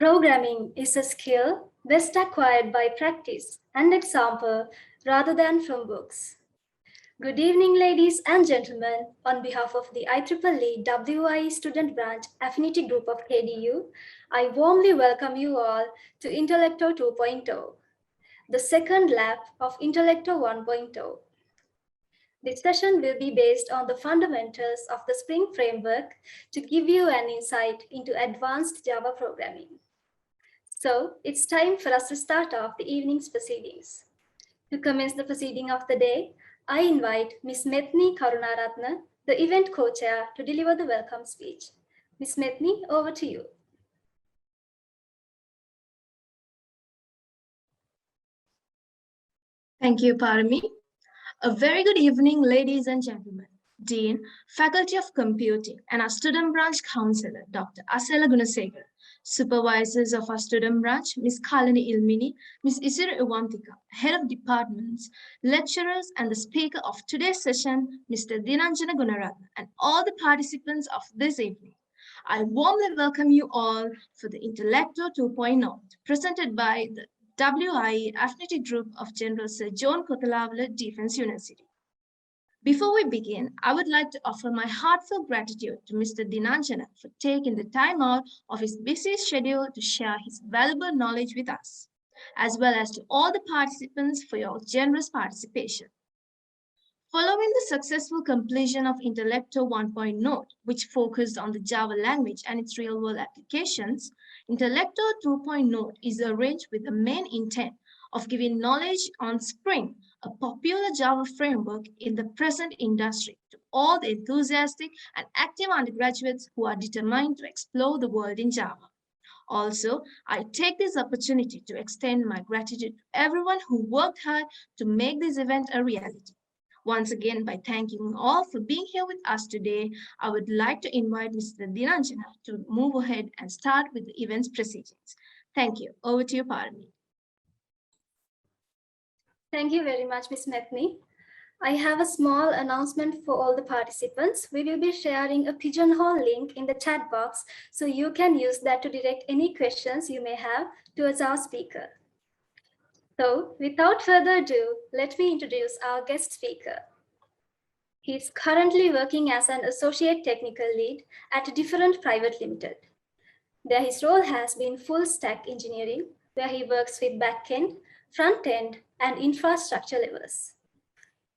Programming is a skill best acquired by practice and example rather than from books. Good evening, ladies and gentlemen. On behalf of the IEEE WIE Student Branch Affinity Group of KDU, I warmly welcome you all to Intellecto 2.0, the second lap of Intellecto 1.0. This session will be based on the fundamentals of the Spring Framework to give you an insight into advanced Java programming. So it's time for us to start off the evening's proceedings. To commence the proceeding of the day, I invite Ms. Methni Karunaratne, the event co-chair, to deliver the welcome speech. Ms. Methni, over to you. Thank you, Parami. A very good evening, ladies and gentlemen. Dean, Faculty of Computing, and our Student Branch Counselor, Dr. Asela Gunasekar, Supervisors of our Student Branch, Ms. Kalani Ilmini, Ms. Isiru Iwantika, Head of Departments, Lecturers, and the speaker of today's session, Mr. Dinanjana Gunaratna, and all the participants of this evening. I warmly welcome you all for the Intellecto 2.0, presented by the WIE Affinity Group of General Sir John Kothalavala Defense University. Before we begin, I would like to offer my heartfelt gratitude to Mr. Dinanjana for taking the time out of his busy schedule to share his valuable knowledge with us, as well as to all the participants for your generous participation. Following the successful completion of Intellecto 1.0, which focused on the Java language and its real-world applications, Intellecto 2.0 is arranged with the main intent of giving knowledge on Spring, a popular Java framework in the present industry, to all the enthusiastic and active undergraduates who are determined to explore the world in Java. Also, I take this opportunity to extend my gratitude to everyone who worked hard to make this event a reality. Once again, by thanking you all for being here with us today, I would like to invite Mr. Dinanjana to move ahead and start with the event's proceedings. Thank you. Over to you, Parami. Thank you very much, Ms. Methni. I have a small announcement for all the participants. We will be sharing a Pigeonhole link in the chat box, so you can use that to direct any questions you may have towards our speaker. So without further ado, let me introduce our guest speaker. He is currently working as an associate technical lead at Different Private Limited. There his role has been full stack engineering, where he works with back-end, front-end, and infrastructure levels.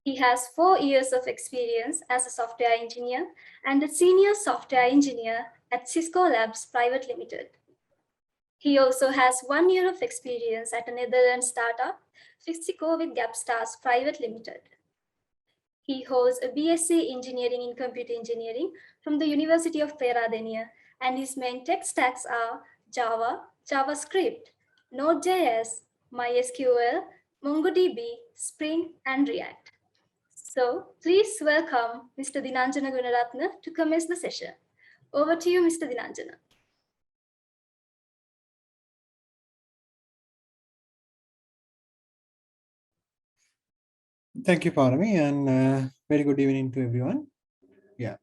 He has 4 years of experience as a software engineer and a senior software engineer at Cisco Labs Private Limited. He also has 1 year of experience at a Netherlands startup, Fixico with Gapstars Private Limited. He holds a BSc Engineering in Computer Engineering from the University of Peradeniya, and his main tech stacks are Java, JavaScript, Node.js, MySQL, MongoDB, Spring, and React. So please welcome Mr. Dinanjana Gunaratna to commence the session. Over to you, Mr. Dinanjana. Thank you, Parami, and very good evening to everyone. Yeah,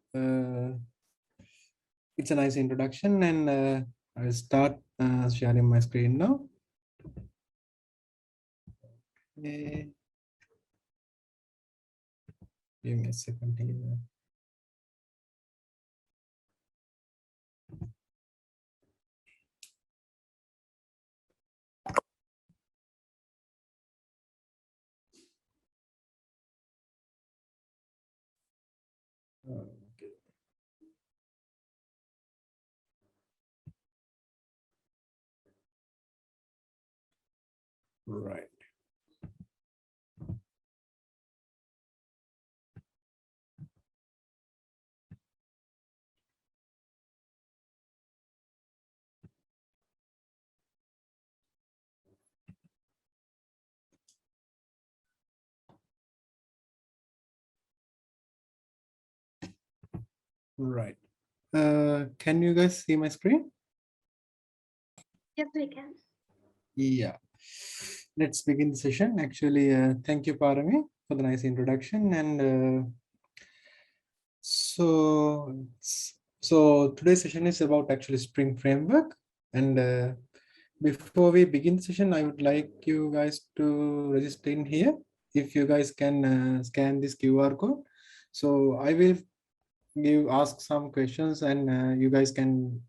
it's a nice introduction, and I will start sharing my screen now. Give me a second here. Okay. Right. Right. Can you guys see my screen? Yes, we can. Yeah. Let's begin the session. Actually, thank you, Parami, for the nice introduction. And so today's session is about actually Spring Framework. And before we begin the session, I would like you guys to register in here. If you guys can scan this QR code. So I will ask some questions and you guys can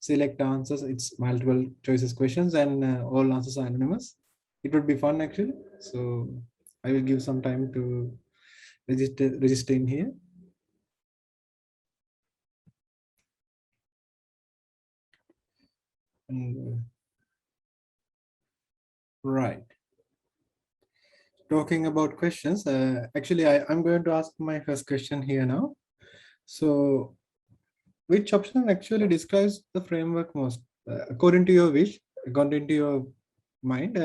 select answers. It's multiple choices questions and all answers are anonymous. It would be fun actually. So I will give some time to register in here. And, right. Talking about questions, actually I'm going to ask my first question here now. So which option actually describes the framework most? According to your wish, according to your mind,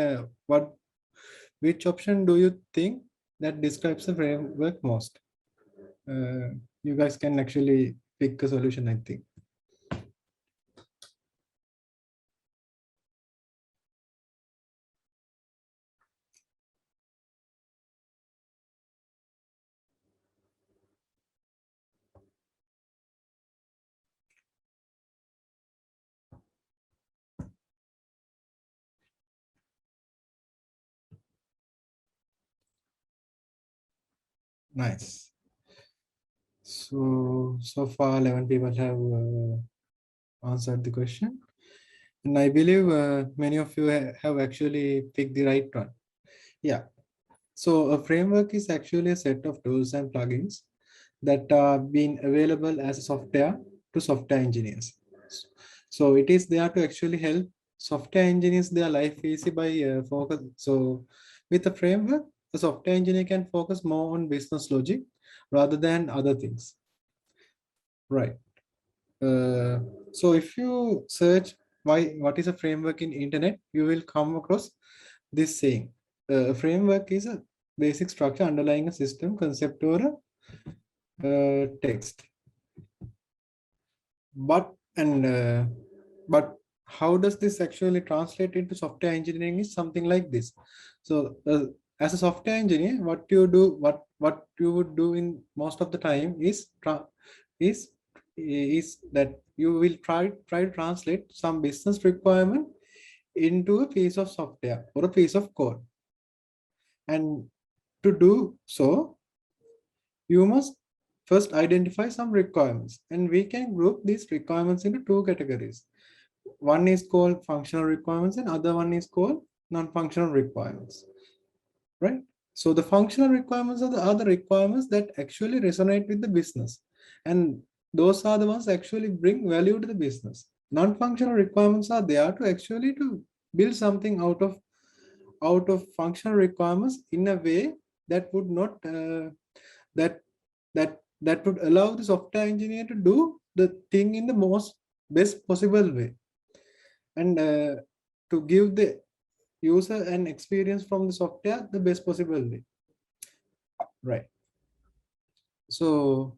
which option do you think that describes the framework most? You guys can actually pick a solution, I think. Nice. So far 11 people have answered the question. And I believe many of you have actually picked the right one. Yeah. So a framework is actually a set of tools and plugins that are being available as a software to software engineers. So it is there to actually help software engineers their life easy by focus. So with a framework, the software engineer can focus more on business logic rather than other things. Right. So if you search what is a framework in internet, you will come across this saying. A framework is a basic structure underlying a system, concept, or a text. But how does this actually translate into software engineering is something like this. So as a software engineer, what you do, what you would do in most of the time is that you will try to translate some business requirement into a piece of software or a piece of code. And to do so, you must first identify some requirements, and we can group these requirements into two categories. One is called functional requirements and other one is called non-functional requirements, right? So the functional requirements are the other requirements that actually resonate with the business, and those are the ones that actually bring value to the business. Non-functional requirements are there to actually to build something out of functional requirements in a way that would not that that would allow the software engineer to do the thing in the most best possible way, and to give the user an experience from the software the best possible way, right? So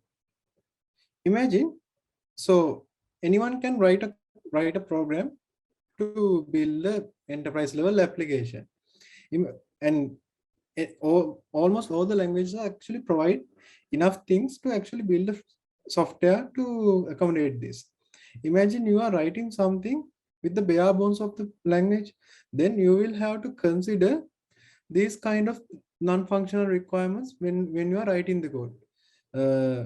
imagine, so anyone can write a program to build a enterprise level application. And almost all the languages actually provide enough things to actually build a software to accommodate this. Imagine you are writing something with the bare bones of the language, then you will have to consider these kind of non-functional requirements when you are writing the code.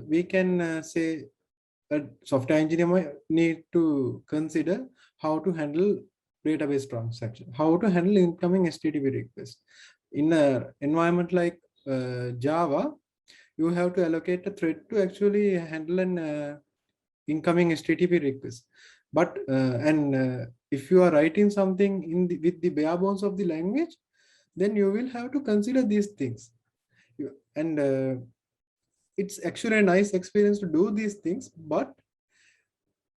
We can say a software engineer might need to consider how to handle database transaction, how to handle incoming HTTP request. In an environment like Java, you have to allocate a thread to actually handle an incoming HTTP request. But if you are writing something with the bare bones of the language, then you will have to consider these things. And it's actually a nice experience to do these things, but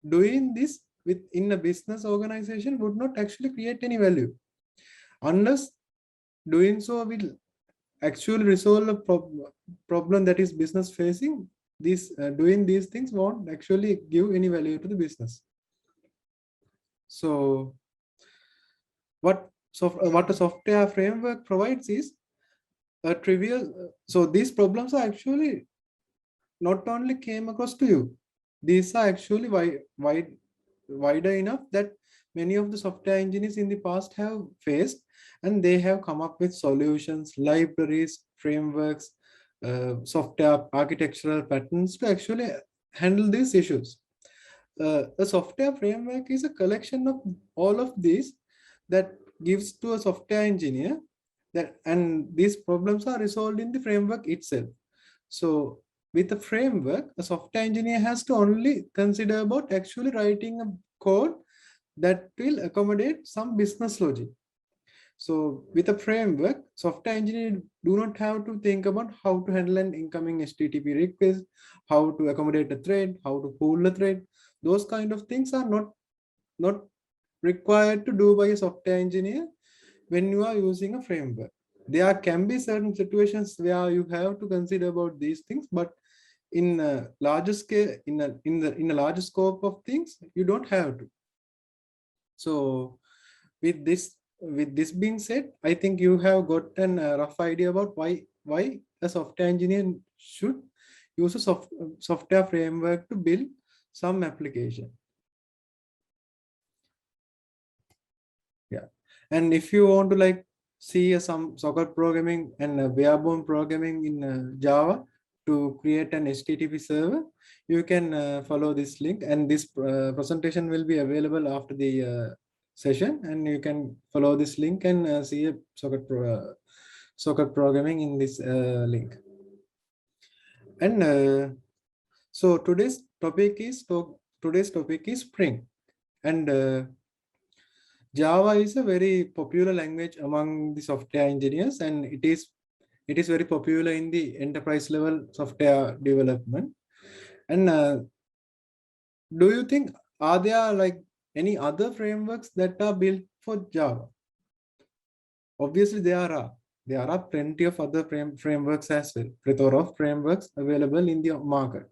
doing this within a business organization would not actually create any value unless doing so will actually resolve a problem that is business facing. This doing these things won't actually give any value to the business. So what a software framework provides is a trivial. So these problems are actually not only came across to you, these are actually wider enough that many of the software engineers in the past have faced, and they have come up with solutions, libraries, frameworks, software architectural patterns to actually handle these issues. A software framework is a collection of all of these that gives to a software engineer that, and these problems are resolved in the framework itself. So with a framework, a software engineer has to only consider about actually writing a code that will accommodate some business logic. So with a framework, software engineer do not have to think about how to handle an incoming HTTP request, how to accommodate a thread, how to pull a thread. Those kind of things are not required to do by a software engineer when you are using a framework. There can be certain situations where you have to consider about these things, but in a larger scale, in a larger scope of things, you don't have to. So with this being said, I think you have gotten a rough idea about why a software engineer should use a software framework to build some application. Yeah, and if you want to like see some socket programming and barebone programming in Java to create an HTTP server, you can follow this link, and this presentation will be available after the session, and you can follow this link and see a socket programming in this link. And so today's topic is Spring, and Java is a very popular language among the software engineers, and it is very popular in the enterprise level software development. And do you think, are there like any other frameworks that are built for Java? Obviously, there are plenty of other frameworks as well, plethora of frameworks available in the market.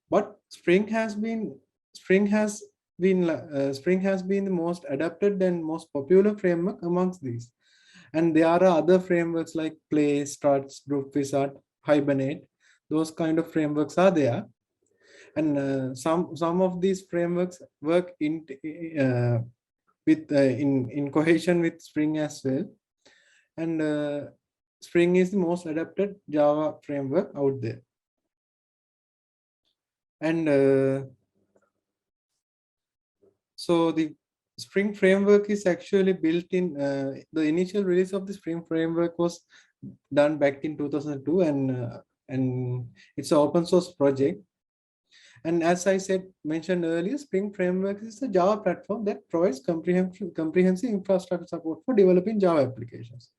But Spring has been the most adapted and most popular framework amongst these. And there are other frameworks like Play, Struts, Group Wizard, Hibernate. Those kind of frameworks are there, and some of these frameworks work in cohesion with Spring as well. And Spring is the most adapted Java framework out there. And so the Spring framework is actually built in, the initial release of the Spring framework was done back in 2002, and it's an open source project. And as I mentioned earlier, Spring framework is a Java platform that provides comprehensive infrastructure support for developing Java applications.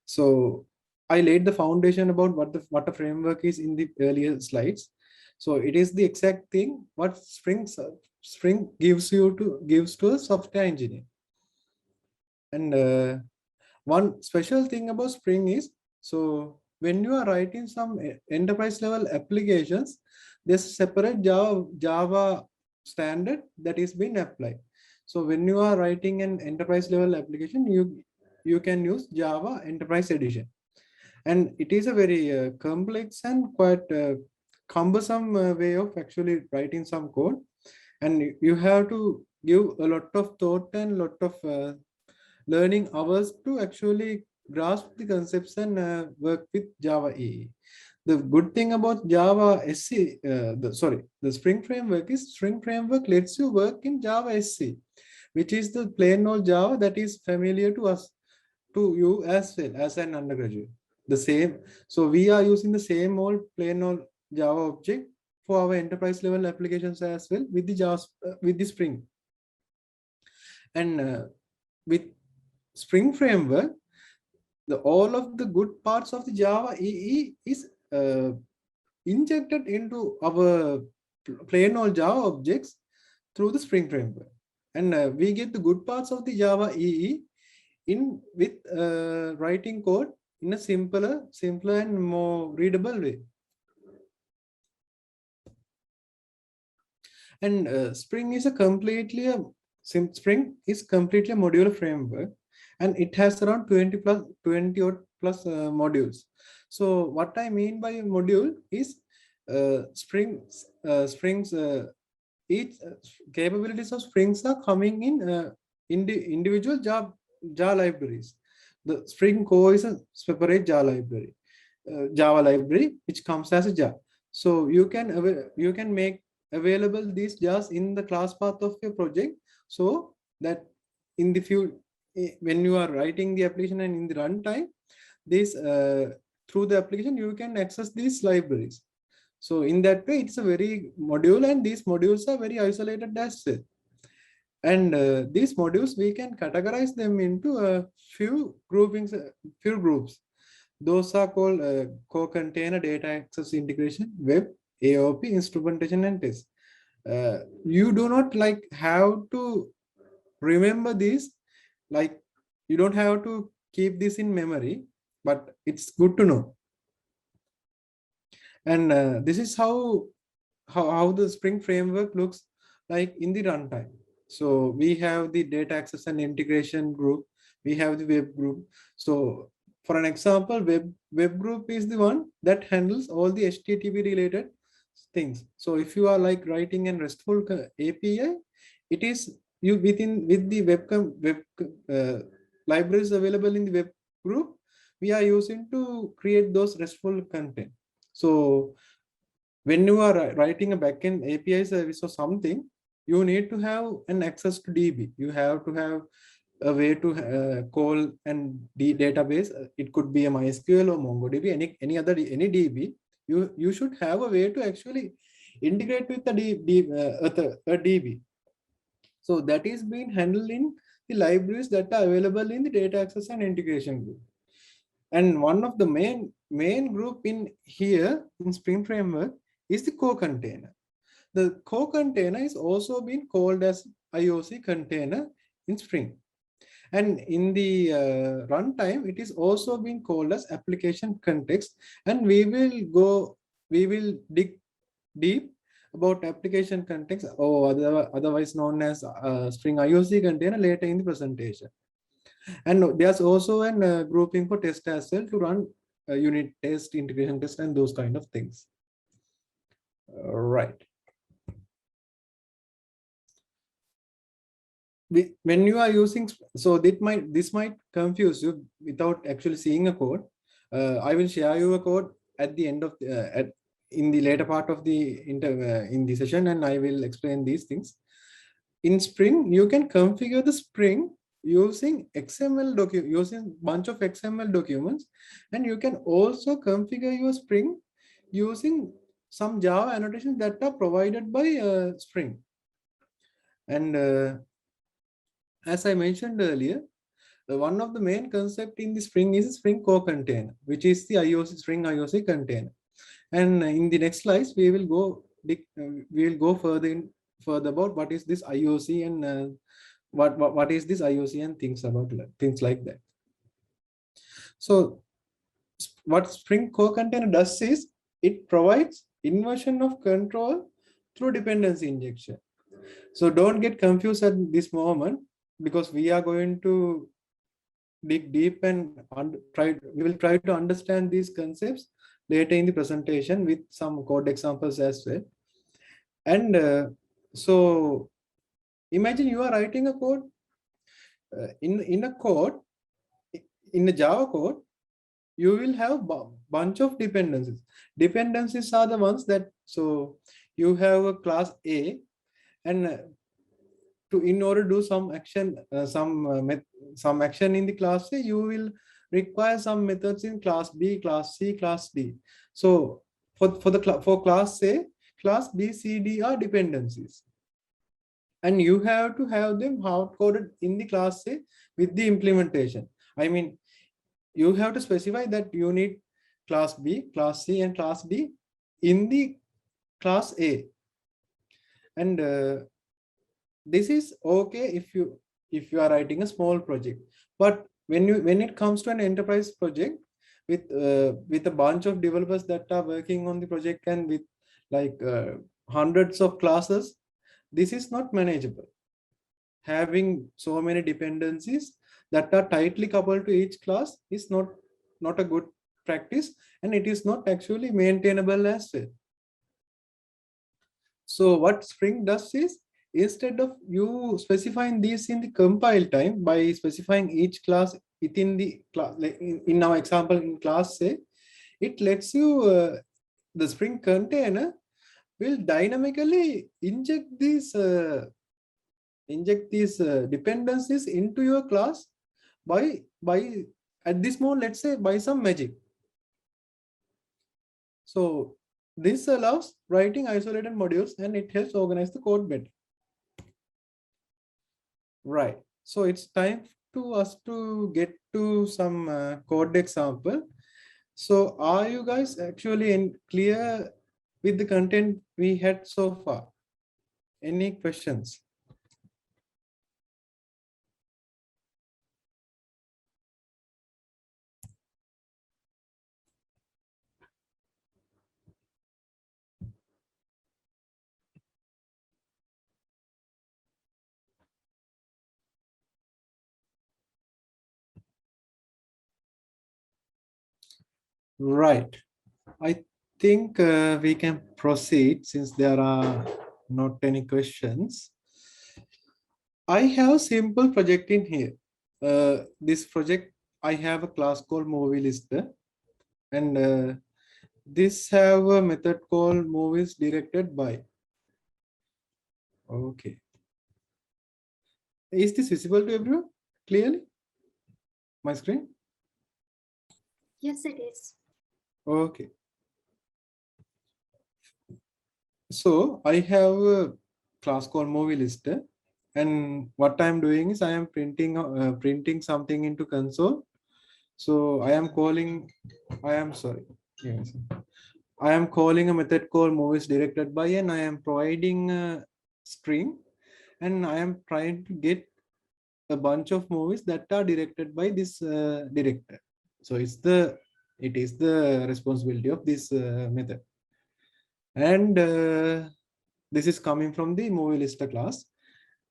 So I laid the foundation about what a framework is in the earlier slides. So it is the exact thing what Spring gives to a software engineer. And one special thing about Spring is, so when you are writing some enterprise level applications, there's a separate Java standard that is being applied. So when you are writing an enterprise level application, you can use Java Enterprise Edition, and it is a very complex and quite cumbersome way of actually writing some code, and you have to give a lot of thought and lot of learning hours to actually grasp the concepts and work with Java EE. The good thing about Java SC, the Spring framework is Spring framework lets you work in Java SC, which is the plain old Java that is familiar to you as well as an undergraduate. The same, so we are using the same old plain old Java object for our enterprise level applications as well with the Spring. And with Spring framework, all of the good parts of the Java EE is injected into our plain old Java objects through the Spring framework, and we get the good parts of the Java EE in with writing code in a simpler and more readable way. And Spring is completely a modular framework, and it has around 20 odd plus modules. So what I mean by module is Spring's each capabilities of Springs are coming in the individual jar libraries. The Spring core is a separate jar library, Java library, which comes as a jar. So you can make available these jars in the class path of your project, so that in the few when you are writing the application and in the runtime, this through the application you can access these libraries. So in that way, it's a very module, and these modules are very isolated as well. And these modules, we can categorize them into a few groupings, few groups. Those are called core container, data access integration, web, AOP, instrumentation, and test. You do not like have to remember these, like you don't have to keep this in memory, but it's good to know. And this is how the Spring framework looks like in the runtime. So we have the data access and integration group. We have the web group. So for an example, web group is the one that handles all the HTTP related things. So if you are like writing a RESTful API, it is you with the web libraries available in the web group, we are using to create those RESTful content. So when you are writing a backend API service or something, you need to have an access to DB. You have to have a way to call and the database. It could be a MySQL or MongoDB, any DB. You should have a way to actually integrate with a DB. So that is being handled in the libraries that are available in the data access and integration group. And one of the main group in here in Spring Framework is the core container. The core container is also being called as IOC container in Spring. And in the runtime, it is also being called as application context. And we will dig deep about application context, or otherwise known as Spring IOC container, later in the presentation. And there's also a grouping for test as well to run unit test, integration test, and those kind of things. Right. When you are using, so this might confuse you without actually seeing a code. I will share you a code at the end of in the later part of the in the session, and I will explain these things. In Spring, you can configure the Spring using XML using bunch of XML documents, and you can also configure your Spring using some Java annotations that are provided by Spring. And as I mentioned earlier, one of the main concept in the Spring is Spring core container, which is the Spring IOC container. And in the next slides, we will go further about what is this IOC and what is this IOC and things like that. So what Spring core container does is it provides inversion of control through dependency injection. So don't get confused at this moment, because we are going to dig deep and we will try to understand these concepts later in the presentation with some code examples as well. And so imagine you are writing a code in a Java code. You will have bunch of dependencies. Dependencies are the ones that, so you have a class A, and in order to do some action, some action in the class A, you will require some methods in class B, class C, class D. So for class A, class B, C, D are dependencies, and you have to have them hard-coded in the class A with the implementation. I mean, you have to specify that you need class B, class C, and class D in the class A. And this is okay if you are writing a small project, but when it comes to an enterprise project with a bunch of developers that are working on the project, and with like hundreds of classes, this is not manageable. Having so many dependencies that are tightly coupled to each class is not a good practice, and it is not actually maintainable as well. So what Spring does is, instead of you specifying these in the compile time by specifying each class within the class, like in our example in class say, it lets you, the Spring container will dynamically inject these dependencies into your class by at this moment, let's say by some magic. So this allows writing isolated modules and it helps organize the code better. Right. So it's time to us to get to some code example. So are you guys actually clear with the content we had so far? Any questions? Right. I think we can proceed since there are not any questions. I have a simple project in here. This project, I have a class called movie lister, and this have a method called movies directed by. Okay. Is this visible to everyone clearly? My screen? Yes, it is. Okay. So I have a class called movie lister, and what I'm doing is I am printing something into console. So I am calling. I am sorry. Yes. I am calling a method called movies directed by, and I am providing a string, and I am trying to get a bunch of movies that are directed by this director. So it is the responsibility of this method, and this is coming from the movie lister class.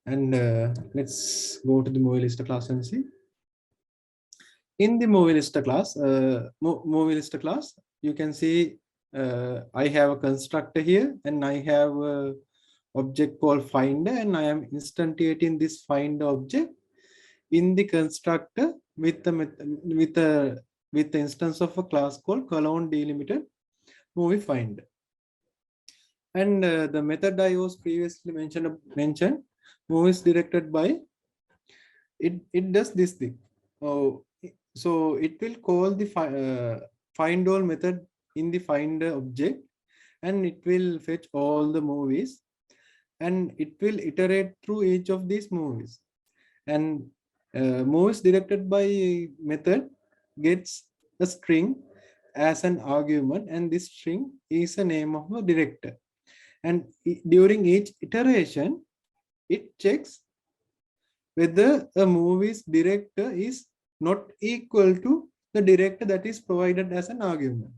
And let's go to the movie lister class and see. In the movie lister class, you can see I have a constructor here, and I have a object called finder, and I am instantiating this finder object in the constructor with the instance of a class called colon delimited movie finder. And the method I was previously mentioned, movies directed by, it does this thing. Oh, so it will call the find all method in the finder object, and it will fetch all the movies, and it will iterate through each of these movies. And movies directed by method gets a string as an argument, and this string is the name of the director. And during each iteration, it checks whether a movie's director is not equal to the director that is provided as an argument.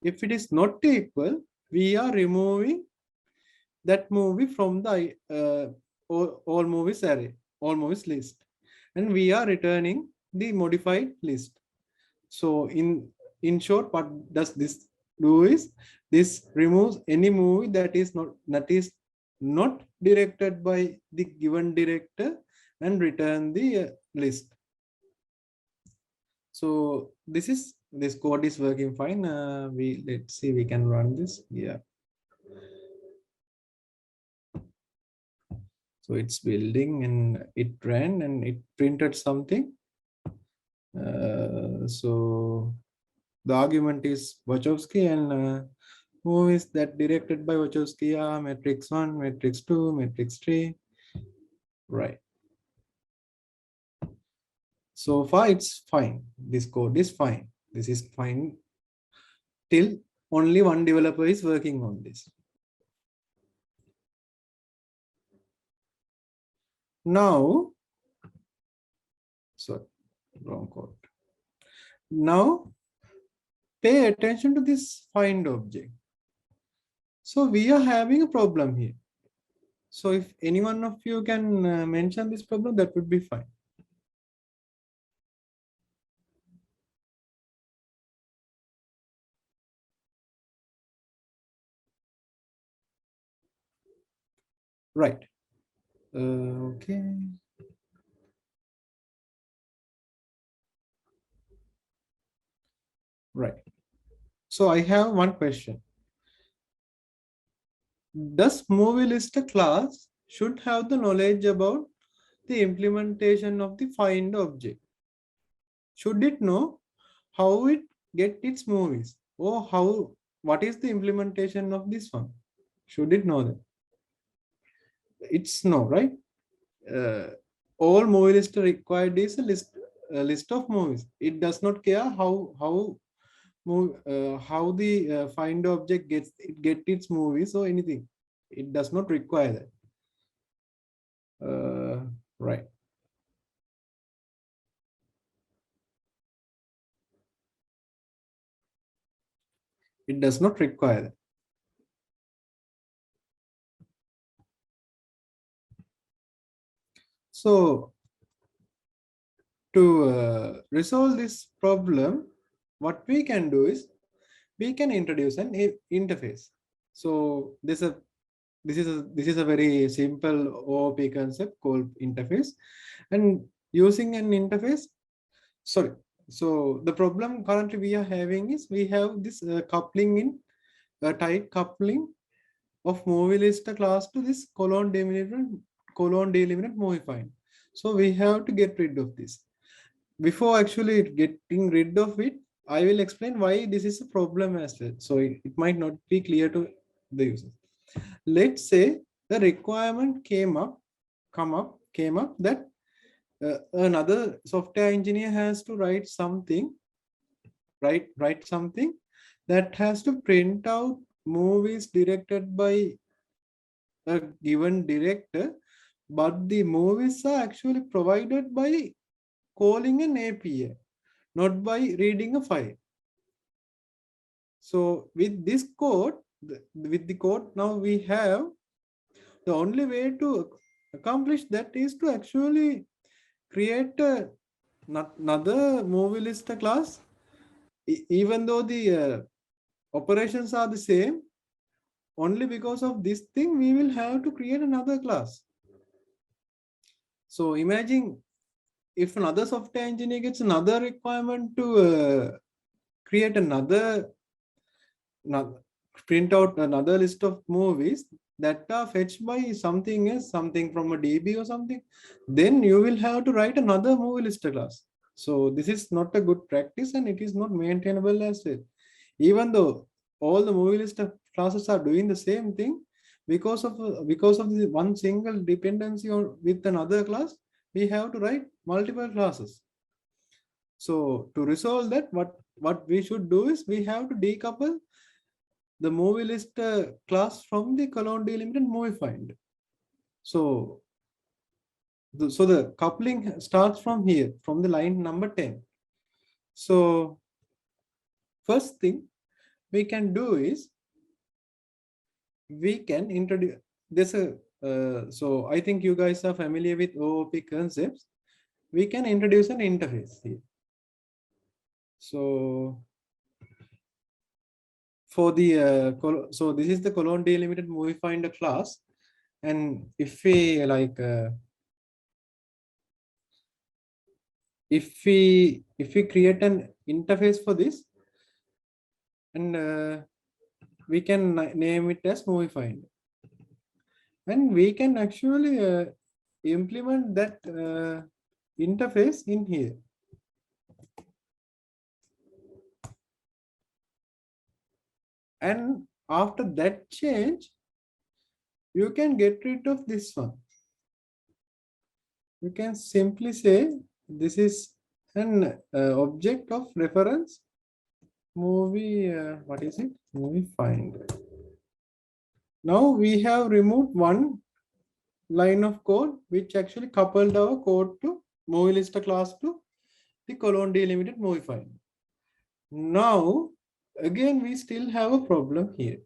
If it is not equal, we are removing that movie from the all movies array, all movies list, and we are returning the modified list. So in short, what does this do is, this removes any movie that is not directed by the given director and return the list. So this code is working fine. Let's see, we can run this. Yeah. So it's building, and it ran, and it printed something. So the argument is Wachowski, and movies that directed by Wachowski are Matrix 1, Matrix 2, Matrix 3. Right. So far it's fine. This code is fine. This is fine till only one developer is working on this. Now, sorry, wrong code. Now, pay attention to this find object. So we are having a problem here. So if any one of you can mention this problem, that would be fine. Right. Okay. Right. So I have one question. Does movie lister class should have the knowledge about the implementation of the find object? Should it know how it get its movies, or how what is the implementation of this one? Should it know that? It's no, right? uh, all movie lister required is a list of movies. It does not care how the find object get its movies or anything. It does not require that. Right. It does not require that. So to resolve this problem, what we can do is we can introduce an interface. So this is a very simple OOP concept called interface, and using an interface. Sorry. So the problem currently we are having is we have this coupling in tight coupling of movie lister class to this colon delimited movie find. So we have to get rid of this. Before actually getting rid of it, I will explain why this is a problem as well. So it might not be clear to the users. Let's say the requirement came up that another software engineer has to write something that has to print out movies directed by a given director, but the movies are actually provided by calling an API, not by reading a file. So with this code, with the code now we have, the only way to accomplish that is to actually create another movie lister class. Even though the operations are the same, only because of this thing we will have to create another class. So imagine if another software engineer gets another requirement to create print out another list of movies that are fetched by something else, something from a DB or something, then you will have to write another movie lister class. So this is not a good practice, and it is not maintainable as well. Even though all the movie lister classes are doing the same thing, because of the one single dependency on with another class, we have to write multiple classes. So to resolve that, what we should do is we have to decouple the movie list class from the colon delimited movie find. So the coupling starts from here, from the line number 10. So first thing we can do is we can introduce this. So I think you guys are familiar with OOP concepts. We can introduce an interface here. So for the so this is the colon delimited movie finder class, and if we like if we create an interface for this, and we can name it as movie finder, and we can actually implement that interface in here. And after that change, you can get rid of this one. You can simply say this is an object of reference movie. What is it? Movie find. Now we have removed one line of code which actually coupled our code to movie lister class to the colon delimited movie find. Now again we still have a problem here.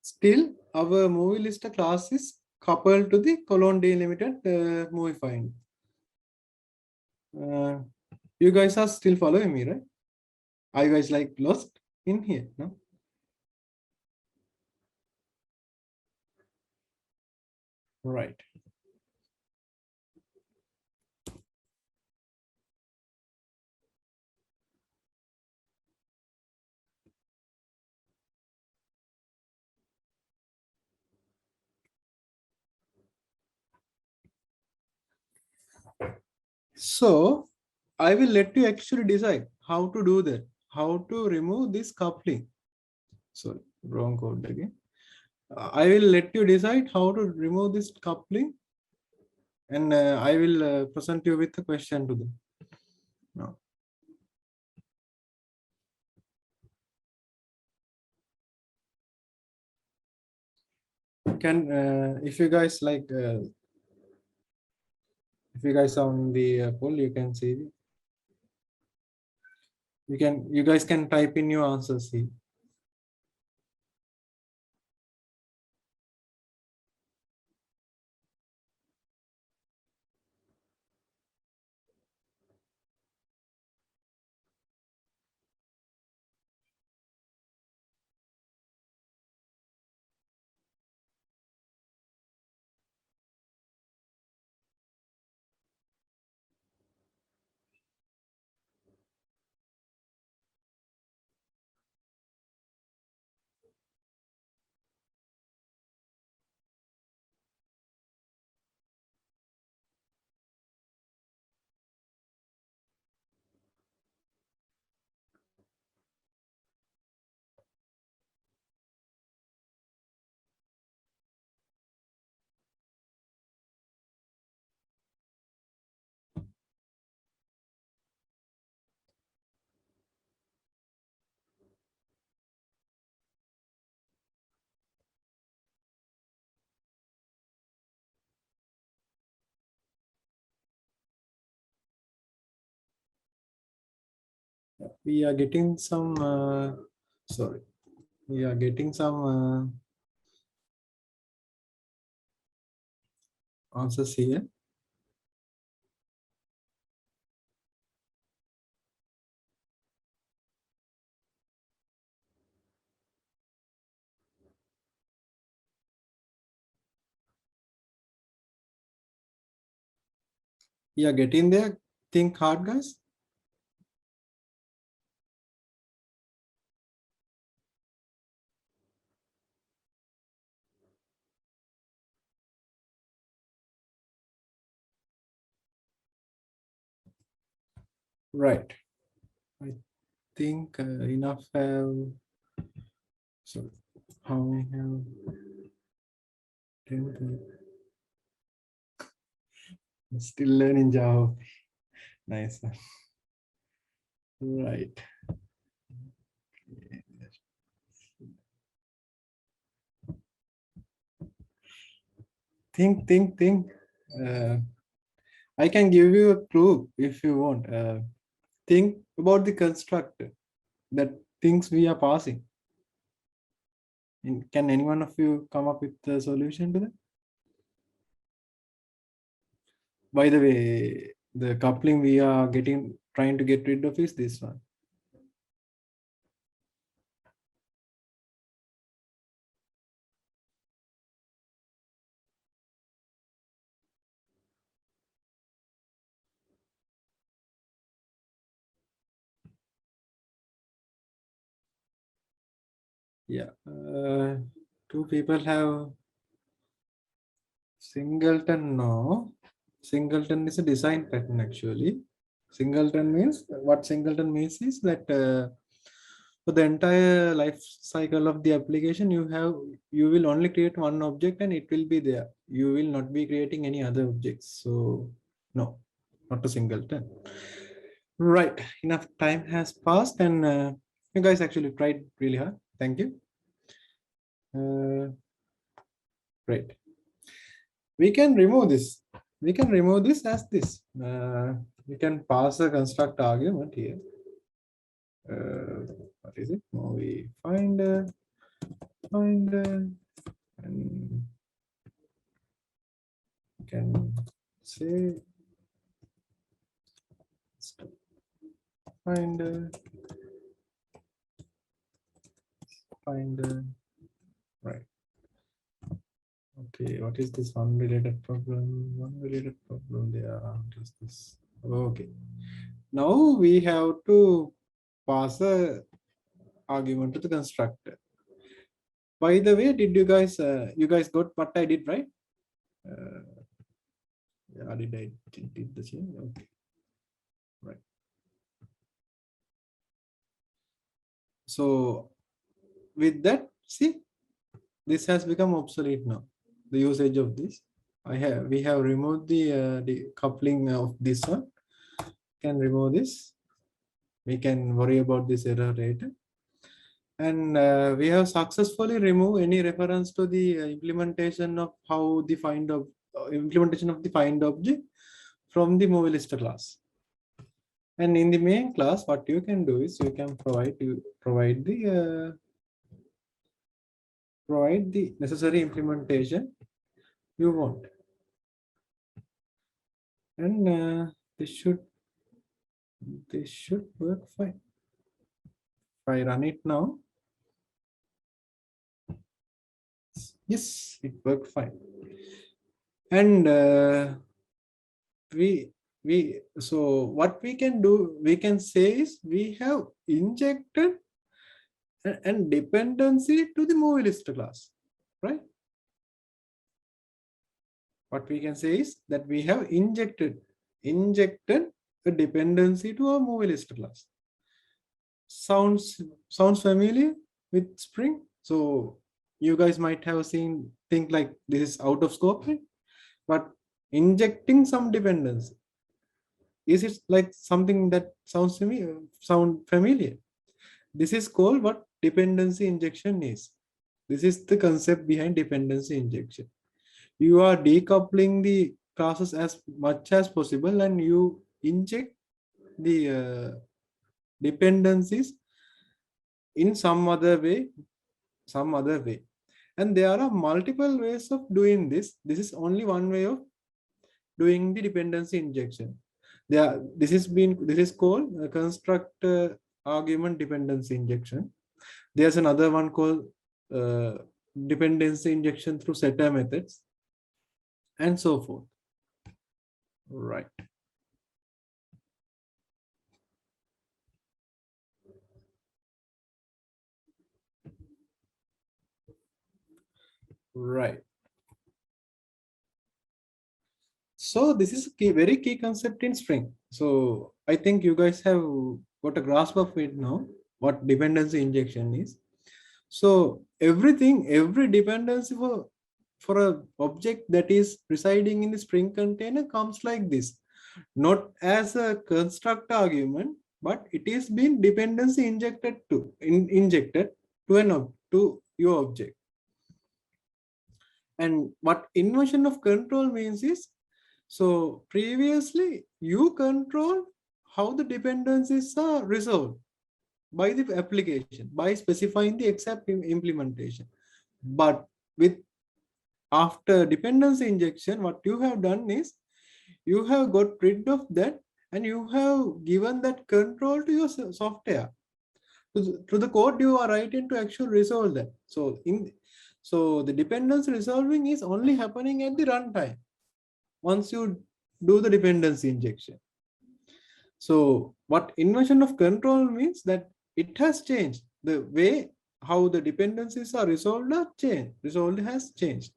Still our movie lister class is coupled to the colon delimited movie find. You guys are still following me, right? Are you guys like lost in here? No? Right. So I will let you actually decide how to do that, how to remove this coupling. So wrong code again. I will let you decide how to remove this coupling, and I will present you with a question to them. Now, can if you guys like, if you guys are on the poll, you can see. You guys can type in your answers here. We are getting some. Sorry, we are getting some answers here. We are getting there. Think hard, guys. Right. I think enough have. So how we have 10. Still learning Java. Nice. Right. Think. I can give you a clue if you want. Think about the constructor that things we are passing. Can any one of you come up with the solution to that? By the way, the coupling we are trying to get rid of is this one. Yeah, two people have singleton. No, singleton is a design pattern actually. Singleton means what singleton means is that for the entire life cycle of the application, you will only create one object and it will be there. You will not be creating any other objects. So no, not a singleton. Right, enough time has passed and you guys actually tried really hard. Thank you. Great. We can remove this. We can remove this as this. We can pass a construct argument here. What is it? We find and you can say find right. Okay, what is this unrelated problem? Unrelated problem there. What is this? Okay. Now we have to pass a argument to the constructor. By the way, did you guys got what I did, right? Yeah, did I did the same? Okay, right. So with that, see, this has become obsolete now. The usage of this, we have removed the coupling of this one. Can remove this. We can worry about this error later. And we have successfully removed any reference to the implementation of how the implementation of the find object from the movie lister class. And in the main class, what you can do is you can provide the necessary implementation you want, and this should work fine. If I run it now, yes, it worked fine. And so what we can do, we can say is we have injected and dependency to the movie lister class, right? What we can say is that we have injected a dependency to our movie lister class. Sounds familiar with Spring? So you guys might have think like this is out of scope, right? But injecting some dependency, is it like something that sounds familiar? This is called what dependency injection is. This is the concept behind dependency injection. You are decoupling the classes as much as possible and you inject the dependencies in some other way. And there are multiple ways of doing this. This is only one way of doing the dependency injection. This is called a constructor argument dependency injection. There's another one called dependency injection through setter methods, and so forth. Right. Right. So this is a very key concept in Spring. So I think you guys have got a grasp of it now, what dependency injection is. So every dependency for a object that is residing in the Spring container comes like this, not as a constructor argument, but it is being dependency injected to your object. And what inversion of control means is, so previously you control how the dependencies are resolved by the application, by specifying the exact implementation. But after dependency injection, what you have done is you have got rid of that and you have given that control to your software. To the code you are writing to actually resolve that. So the dependency resolving is only happening at the runtime once you do the dependency injection. So what inversion of control means, that it has changed. The way how the dependencies are resolved has changed.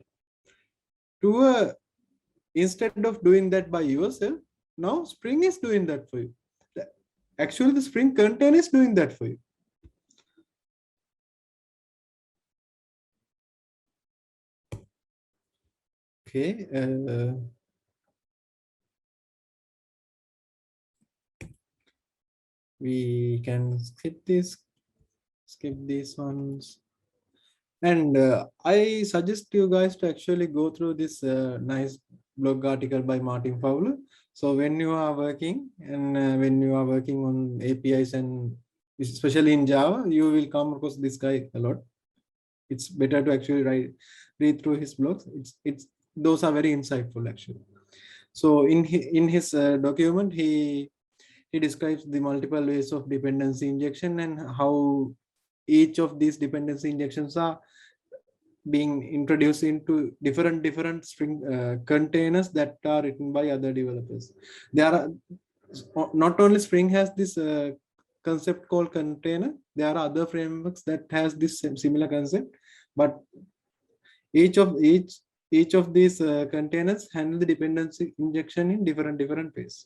Instead of doing that by yourself, now Spring is doing that for you. Actually, the Spring container is doing that for you. Okay. We can skip these ones. And I suggest you guys to actually go through this nice blog article by Martin Fowler. So when you are working on APIs, and especially in Java, you will come across this guy a lot. It's better to actually read through his blogs. It's those are very insightful actually. So in his document, he describes the multiple ways of dependency injection and how each of these dependency injections are being introduced into different Spring containers that are written by other developers. There are not only Spring has this concept called container, there are other frameworks that has this similar concept, but each of these containers handle the dependency injection in different ways.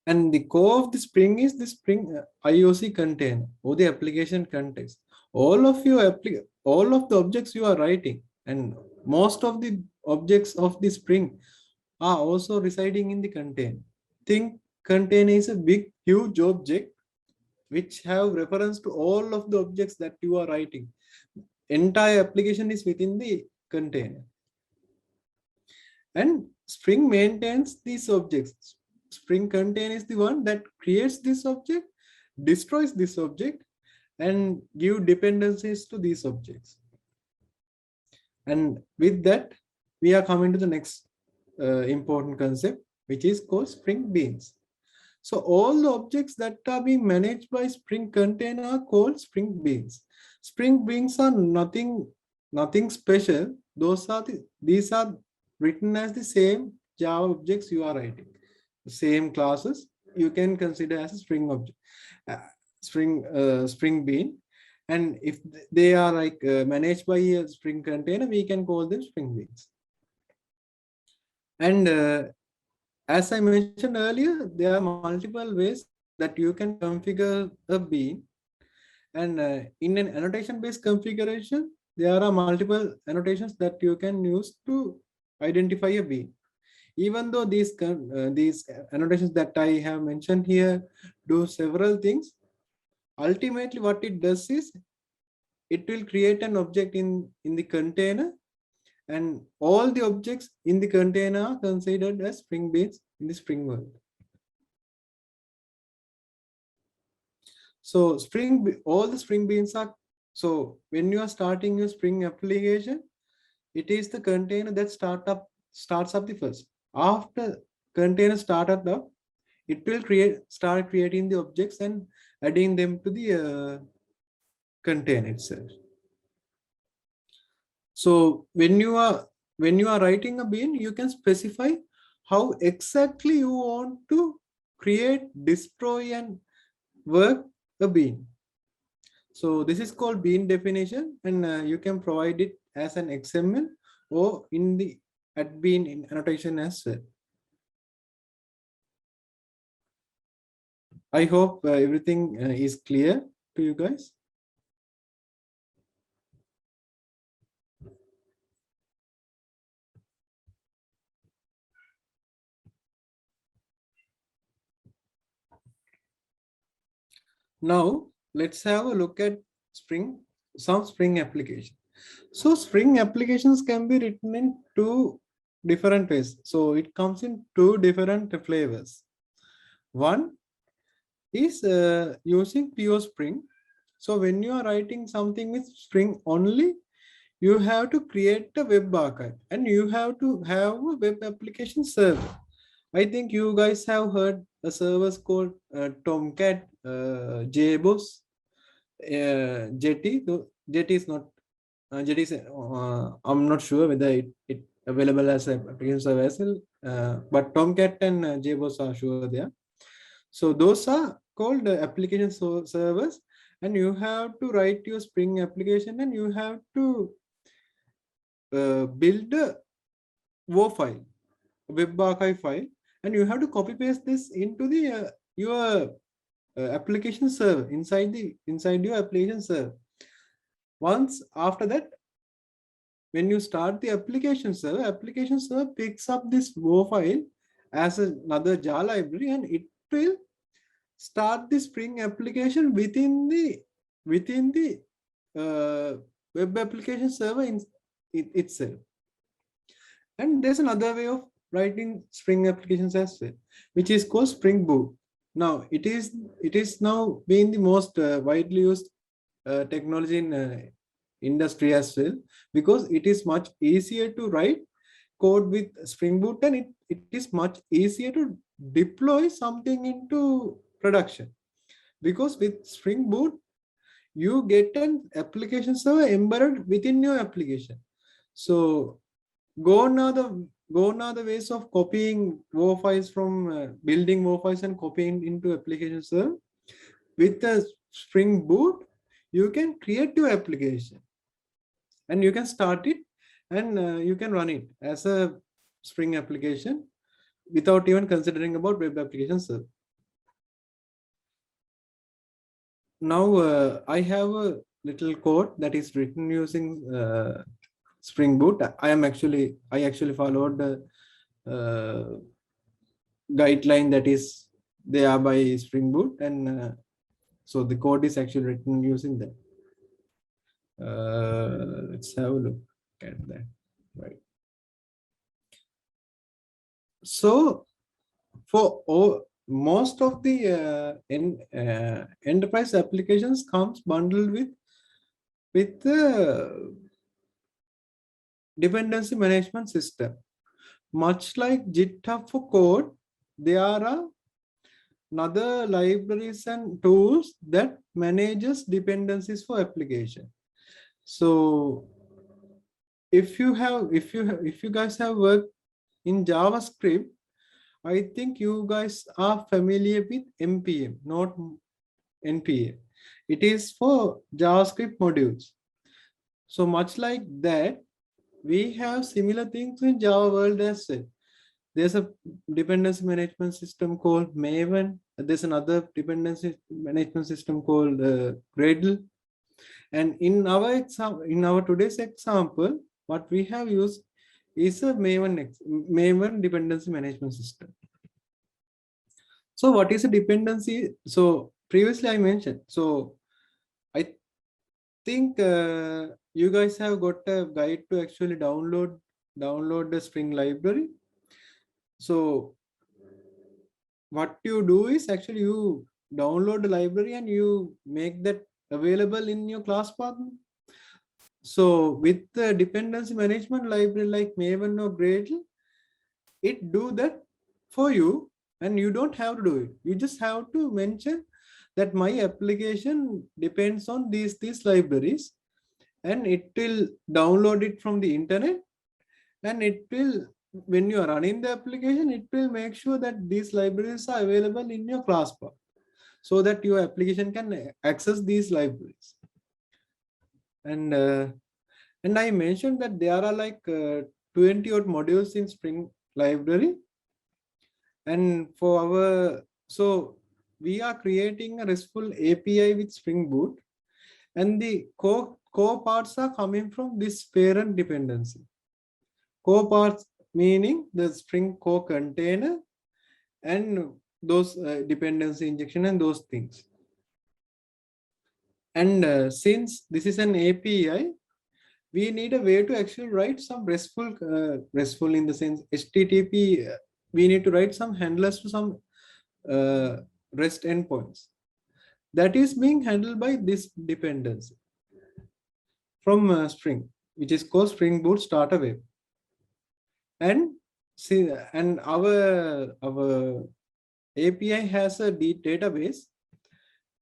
And the core of the Spring is the Spring IOC container or the application context. All of the objects you are writing and most of the objects of the Spring are also residing in the container. Think container is a big, huge object which have reference to all of the objects that you are writing. Entire application is within the container. And Spring maintains these objects. Spring container is the one that creates this object, destroys this object, and give dependencies to these objects. And with that, we are coming to the next important concept, which is called Spring Beans. So all the objects that are being managed by Spring container are called Spring Beans. Spring Beans are nothing special. These are written as the same Java objects you are writing. The same classes you can consider as a Spring object, Spring Bean. And if they are like managed by a Spring container, we can call them Spring Beans. And as I mentioned earlier, there are multiple ways that you can configure a bean. And in an annotation-based configuration, there are multiple annotations that you can use to identify a bean. Even though these annotations that I have mentioned here do several things, ultimately what it does is it will create an object in the container, and all the objects in the container are considered as Spring Beans in the Spring world. So all the Spring Beans are, so when you are starting your Spring application, it is the container that starts up the first. After container started up, it will start creating the objects and adding them to the container itself. So when you are writing a bean, you can specify how exactly you want to create, destroy, and work a bean. So this is called bean definition, and you can provide it as an XML or in the @bean annotation as well. I hope everything is clear to you guys. Now let's have a look at some Spring application. So Spring applications can be written in two different ways. So it comes in two different flavors. One is using pure Spring. So when you are writing something with Spring only, you have to create a web archive and you have to have a web application server. I think you guys have heard a service called Tomcat, JBoss, Jetty. Jetty is not. Jetty is. I'm not sure whether it available as a application service, but Tomcat and JBoss are sure there. So those are called application servers, and you have to write your Spring application, and you have to build a WAR file, a web archive file, and you have to copy paste this into the your application server inside your application server. Once after that, when you start the application server picks up this WAR file as another jar library, and it will start the Spring application within the web application server itself. And there's another way of writing Spring applications as well, which is called Spring Boot. Now it is now being the most widely used technology in industry as well, because it is much easier to write code with Spring Boot, and it is much easier to deploy something into production, because with Spring Boot you get an application server embedded within your application. So gone are the ways of copying WoW files from building WoW files and copying into application server. With the Spring Boot you can create your application and you can start it, and you can run it as a Spring application without even considering about web application server. Now I have a little code that is written using Spring Boot. I actually followed the guideline that is there by Spring Boot, and so the code is actually written using that. Let's have a look at that. Right. So for most of the enterprise applications comes bundled with the dependency management system. Much like GitHub for code, there are other libraries and tools that manages dependencies for application. So if you guys have worked in JavaScript, I think you guys are familiar with npm, not npm. It is for JavaScript modules. So much like that, we have similar things in Java world as well. There's a dependency management system called Maven. There's another dependency management system called Gradle. And in our today's example, what we have used is a Maven dependency management system. So what is a dependency? So previously I mentioned. So I think you guys have got a guide to actually download the Spring library. So what you do is actually you download the library and you make that available in your class path. So with the dependency management library like Maven or Gradle, it do that for you, and you don't have to do it. You just have to mention that my application depends on these libraries, and it will download it from the internet, and it will, when you are running the application, it will make sure that these libraries are available in your class path so that your application can access these libraries. And I mentioned that there are like 20 odd modules in Spring library, and so we are creating a RESTful API with Spring Boot, and the core parts are coming from this parent dependency. Core parts meaning the Spring core container and those dependency injection and those things. And since this is an API, we need a way to actually write some RESTful in the sense HTTP. We need to write some handlers to some REST endpoints. That is being handled by this dependency from Spring, which is called Spring Boot Starter Web. And our API has a database,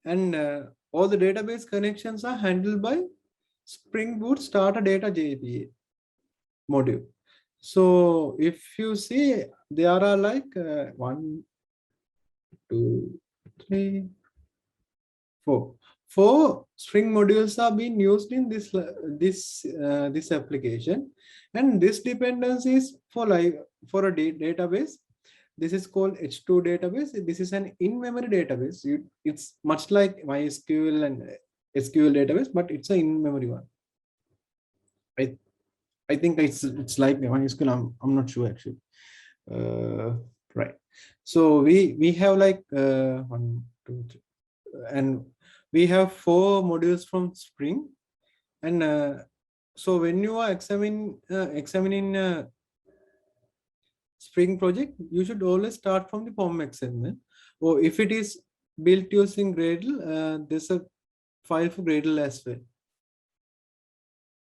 and all the database connections are handled by Spring Boot Starter Data JPA module. So if you see, there are like 1, 2, 3, 4. 4 Spring modules are being used in this application, and this dependency is for a database. This is called H2 database. This is an in-memory database. It's much like MySQL and SQL database, but it's an in-memory one. I think it's like MySQL. I'm not sure actually. Right. So we have like 1, 2, 3, and we have 4 modules from Spring. And so when you are examining Spring project, you should always start from the POM XML. Or if it is built using Gradle, there's a file for Gradle as well.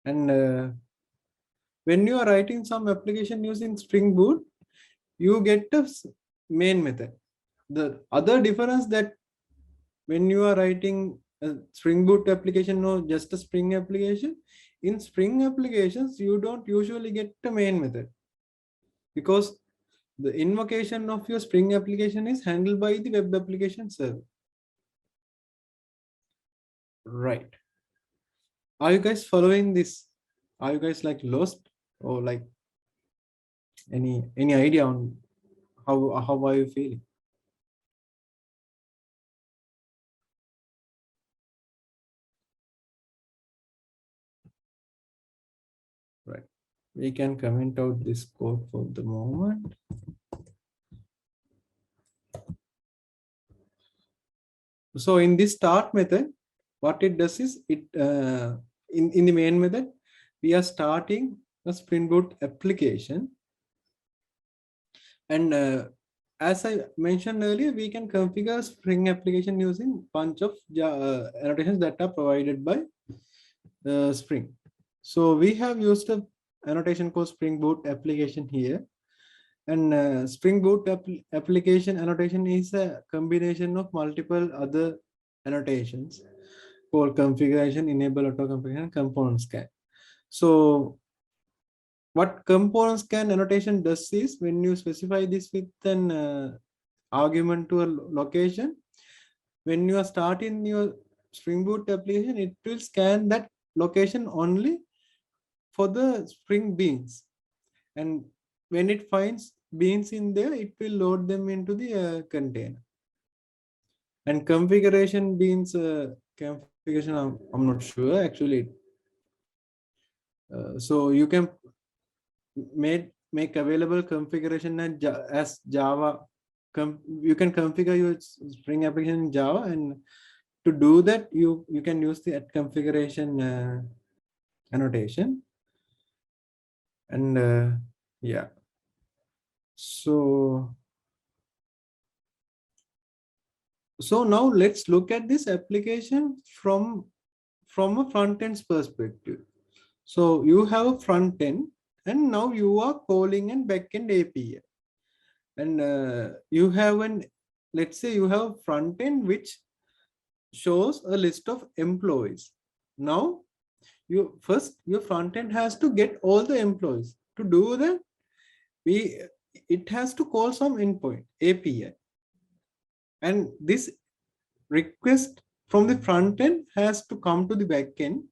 And when you are writing some application using Spring Boot, you get a main method. The other difference that when you are writing a Spring Boot application or just a Spring application, in Spring applications, you don't usually get the main method because the invocation of your Spring application is handled by the web application server. Right. Are you guys following this? Are you guys like lost or like any idea on how are you feeling? Right. We can comment out this code for the moment. So in this start method, what it does is in the main method, we are starting a Spring Boot application. And as I mentioned earlier, we can configure Spring application using bunch of annotations that are provided by Spring. So we have used a annotation called Spring Boot application here. And Spring Boot application annotation is a combination of multiple other annotations called configuration, enable auto configuration, component scan. So what component scan annotation does is when you specify this with an argument to a location, when you are starting your Spring Boot application, it will scan that location only for the Spring beans. And when it finds beans in there, it will load them into the container. And configuration beans configuration, I'm not sure actually. So you can make available configuration as Java. You can configure your Spring application in Java, and to do that, you can use the configuration annotation. And yeah, so now let's look at this application from a front end's perspective. So you have a front end, and now you are calling a backend API. And you have let's say you have front end which shows a list of employees. Now your front end has to get all the employees. To do that, it has to call some endpoint API, and this request from the front end has to come to the back end,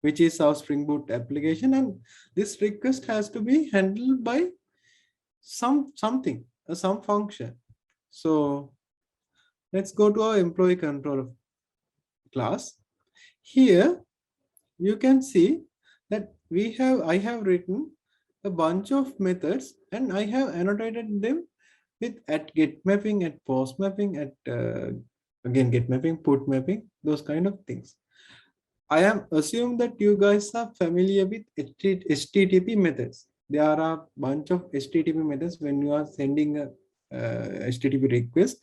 which is our Spring Boot application, and this request has to be handled by some function. So let's go to our employee controller class. Here you can see that I have written a bunch of methods, and I have annotated them with at get mapping, at post mapping, at again get mapping, put mapping, those kind of things. I am assume that you guys are familiar with HTTP methods. There are a bunch of HTTP methods when you are sending a HTTP request,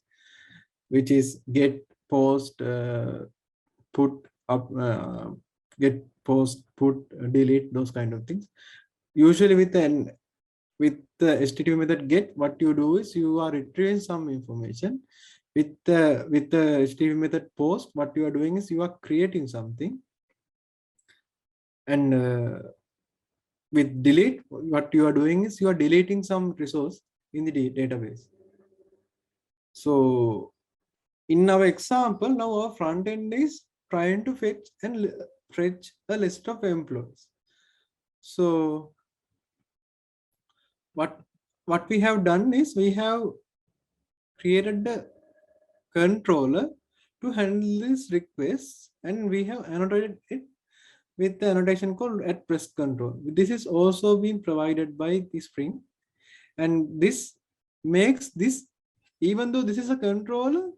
which is get, post, put up, get, post, put, delete, those kind of things. Usually with the HTTP method get, what you do is you are retrieving some information. With the HTTP method post, what you are doing is you are creating something. And with delete, what you are doing is you are deleting some resource in the database. So in our example, now our front end is trying to fetch a list of employees. So what we have done is we have created the controller to handle these requests, and we have annotated it with the annotation called at press control. This is also been provided by the Spring, and this makes this, even though this is a controller,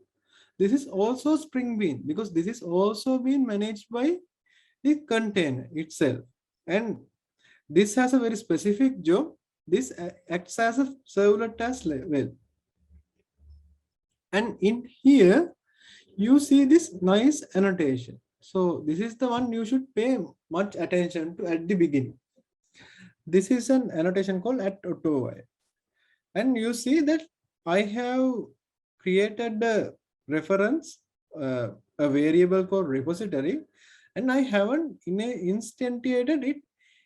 this is also Spring Bean, because this is also being managed by the container itself. And this has a very specific job this acts as a servlet as well. And in here, you see this nice annotation. So this is the one you should pay much attention to at the beginning. This is an annotation called @auto. And you see that I have created a reference, a variable called repository, and I haven't instantiated it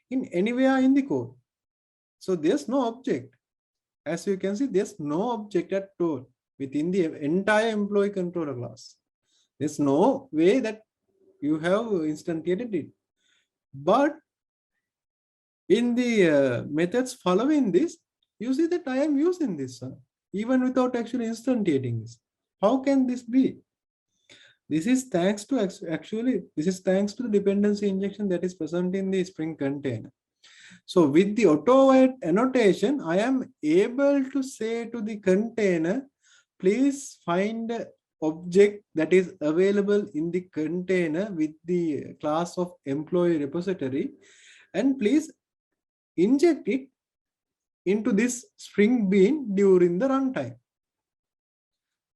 in anywhere in the code. So there's no object. As you can see, there's no object at all within the entire employee controller class. There's no way that you have instantiated it. But in the methods following this, you see that I am using this even without actually instantiating this. How can this be? This is thanks to the dependency injection that is present in the Spring container. So with the auto annotation, I am able to say to the container, please find an object that is available in the container with the class of employee repository, and please inject it into this Spring Bean during the runtime.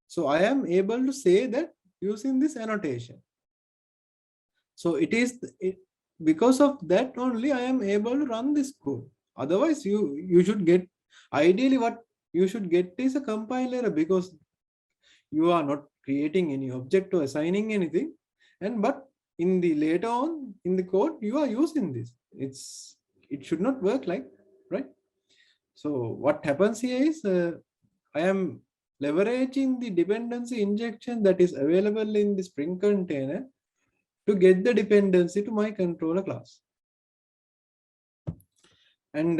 So I am able to say that using this annotation. So because of that only I am able to run this code. Otherwise, you should get, ideally what you should get is a compiler, because you are not creating any object or assigning anything. But in the later on in the code, you are using this. It should not work like, right? So what happens here is I am leveraging the dependency injection that is available in the Spring container to get the dependency to my controller class. And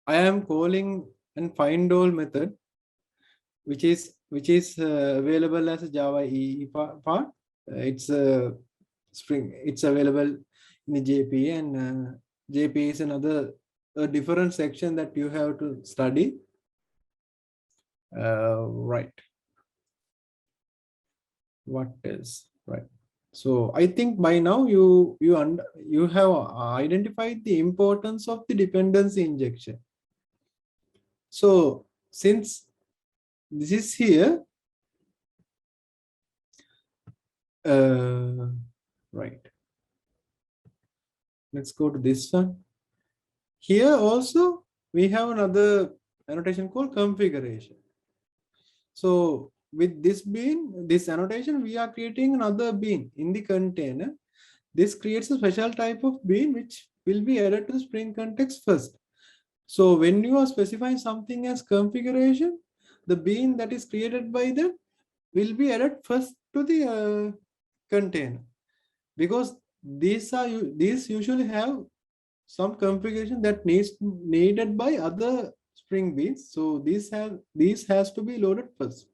I am calling and find all method, which is available as a Java EE part. It's a Spring. It's available in the JP, and JP is another different section that you have to study. Right. What else? Right. So I think by now you have identified the importance of the dependency injection. So since this is here, right. Let's go to this one. Here also we have another annotation called configuration. So with this bean, this annotation, we are creating another bean in the container. This creates a special type of bean which will be added to the Spring context first. So when you are specifying something as configuration, the bean that is created by that will be added first to the container, because these usually have some configuration that needed by other Spring beans. So this has to be loaded first.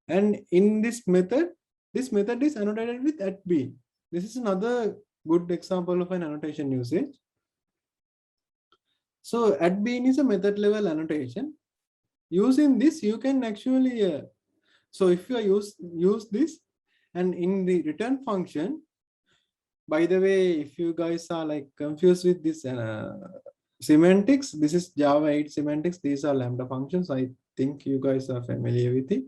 And in this method is annotated with @bean. This is another good example of an annotation usage. So @bean is a method level annotation. Using this, you can actually so if you use this, and in the return function, by the way, if you guys are like confused with this semantics, this is Java 8 semantics. These are Lambda functions. I think you guys are familiar with it.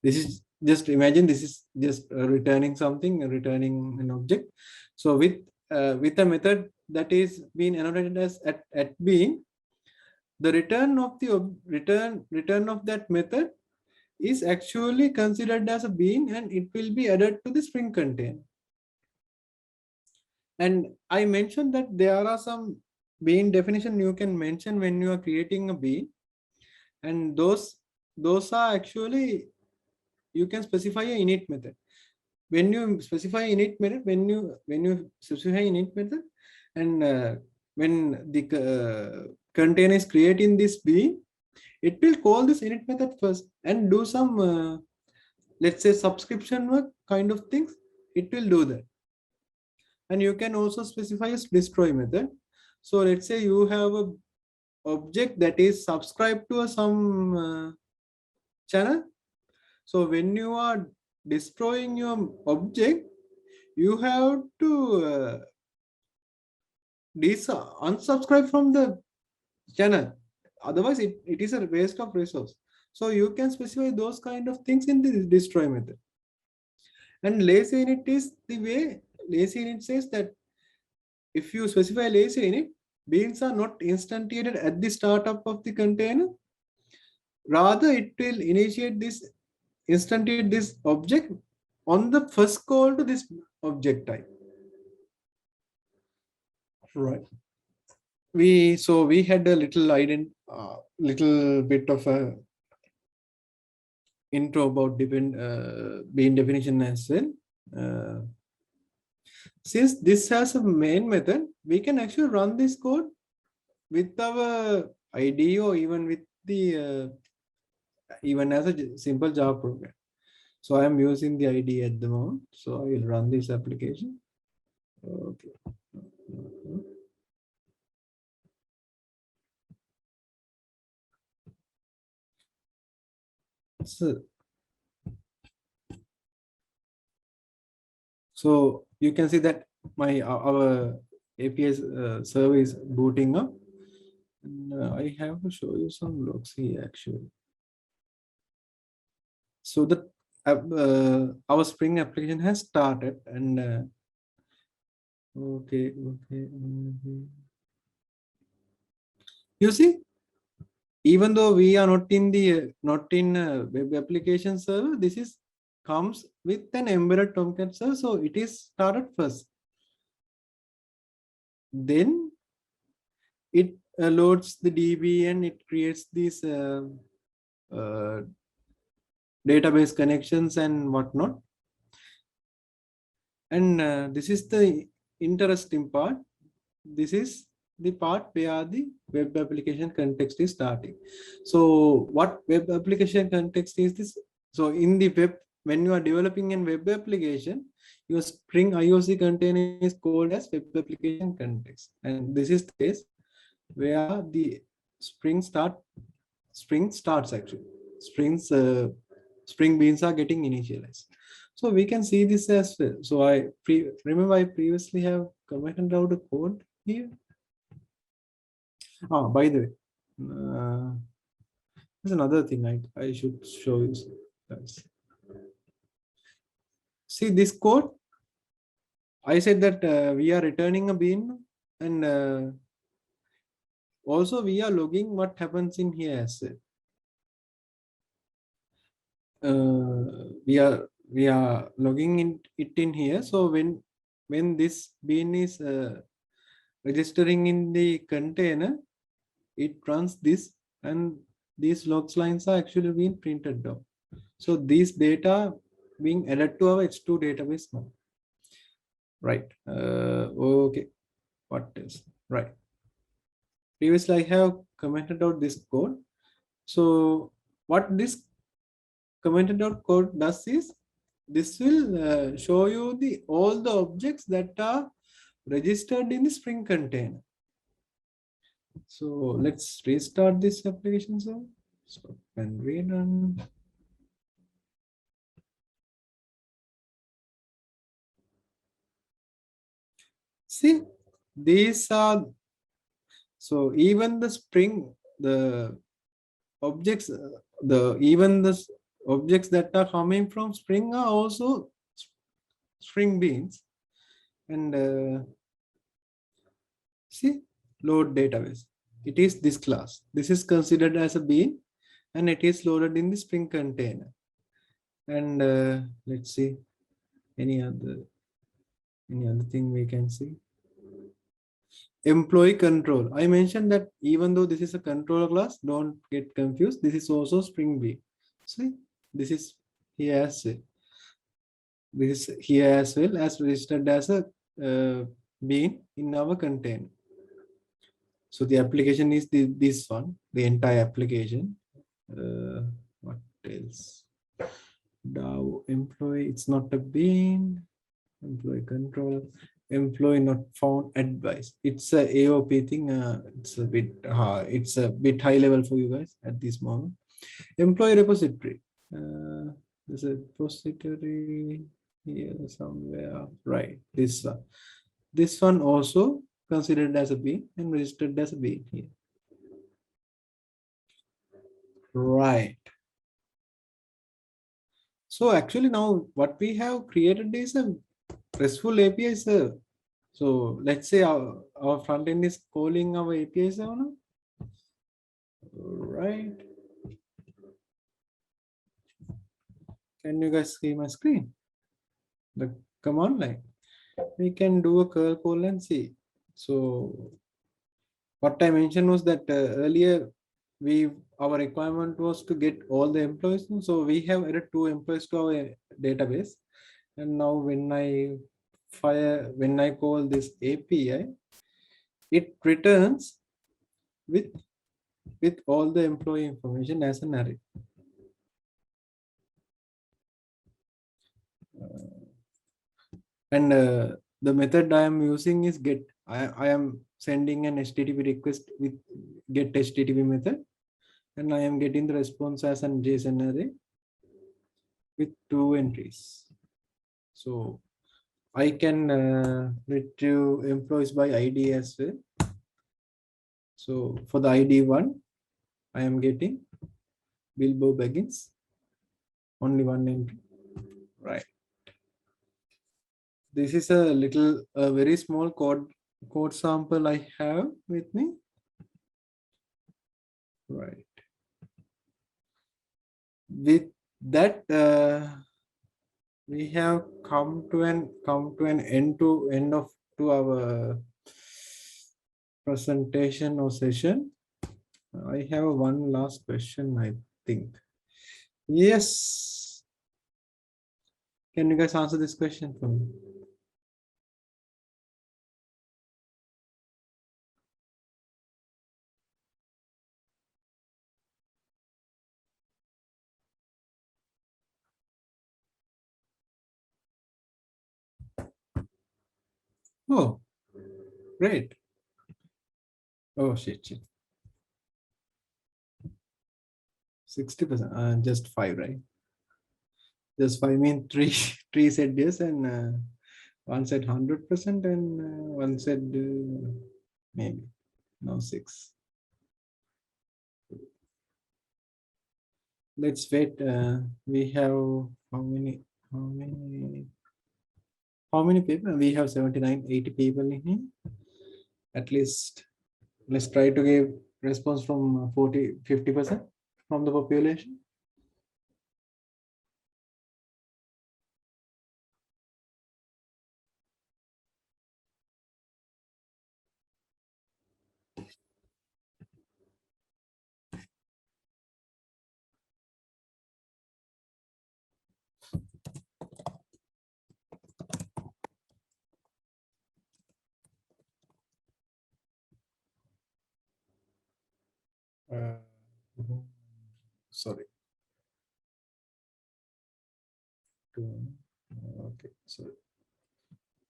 This is just, imagine this is just returning something, returning an object. So with a method that is being annotated as @bean, the return of that method is actually considered as a bean, and it will be added to the Spring container. And I mentioned that there are some bean definition you can mention when you are creating a bean, and those are actually, you can specify a init method. When you specify init method, and when the container is creating this bean, it will call this init method first and do some let's say subscription work kind of things. It will do that. And you can also specify a destroy method. So let's say you have a object that is subscribed to some channel. So when you are destroying your object, you have to unsubscribe from the channel. Otherwise, it is a waste of resource. So you can specify those kind of things in the destroy method. And lazy init is the way lazy init says that if you specify lazy init, beans are not instantiated at the startup of the container. Rather, it will instantiate this object on the first call to this object type. Right. We had a little bit of a intro about bean definition as well. Since this has a main method, we can actually run this code with our IDE or even with the even as a simple Java program. So I am using the IDE at the moment. So I will run this application. Okay. So you can see that our API server is booting up. And, I have to show you some logs here actually. So the our Spring application has started, and okay. You see, even though we are not in web application server, this is comes with an embedded Tomcat server, so it is started first. Then it loads the DB and it creates these database connections and whatnot. And this is the interesting part. This is the part where the web application context is starting. So what web application context is this? So in the web, when you are developing a web application, your Spring IOC container is called as web application context. And this is the case where the Spring starts actually. Spring beans are getting initialized. So we can see this as well. So I remember I previously have commented out a code here. Oh, by the way, there's another thing I should show you guys. See this code. I said that we are returning a bean, and also we are logging what happens in here as well. We are logging it in here. So when this bean is registering in the container, it runs this, and these logs lines are actually being printed down. So these data being added to our H2 database now. Right. Okay. What else? Right. Previously, I have commented out this code. So what this commented out code does is this will show you all the objects that are registered in the Spring container. So let's restart this application. So stop and rerun. See, these are, so even the Spring, the objects, even the objects that are coming from Spring are also Spring beans. And see, load database. It is this class. This is considered as a bean, and it is loaded in the Spring container. And let's see any other thing we can see. Employee control. I mentioned that even though this is a controller class, don't get confused. This is also Spring bean. See, this is here as well. This is here as well as registered as a bean in our container. So the application is this one, the entire application. What else? DAO employee, it's not a bean. Employee control, employee not found advice. It's a AOP thing. It's a bit high level for you guys at this moment. Employee repository. There's a repository here somewhere. Right, this one. This one also considered as a B and registered as a B here. Right. So actually now what we have created is a RESTful API server. So let's say our front end is calling our API server now. Right. Can you guys see my screen? The command line. We can do a curl call and see. So what I mentioned was that earlier our requirement was to get all the employees. So we have added 2 employees to our database. And now when I call this API, it returns with all the employee information as an array. And the method I am using is get. I am sending an HTTP request with get HTTP method, and I am getting the response as an JSON array with 2 entries. So I can retrieve employees by ID as well. So for the ID 1, I am getting Bilbo Baggins, only 1 entry, right? This is a very small code sample I have with me, right? With that, we have come to an end of our presentation or session. I have one last question, I think. Yes. Can you guys answer this question for me? Oh, great. Oh, shit. 60%, just 5, right? Just 5 mean 3 3 said yes, and one said 100%, and one said maybe. No, 6. Let's wait. We have how many people? We have 79, 80 people in here. At least let's try to give response from 40, 50% from the population. Sorry. Okay, so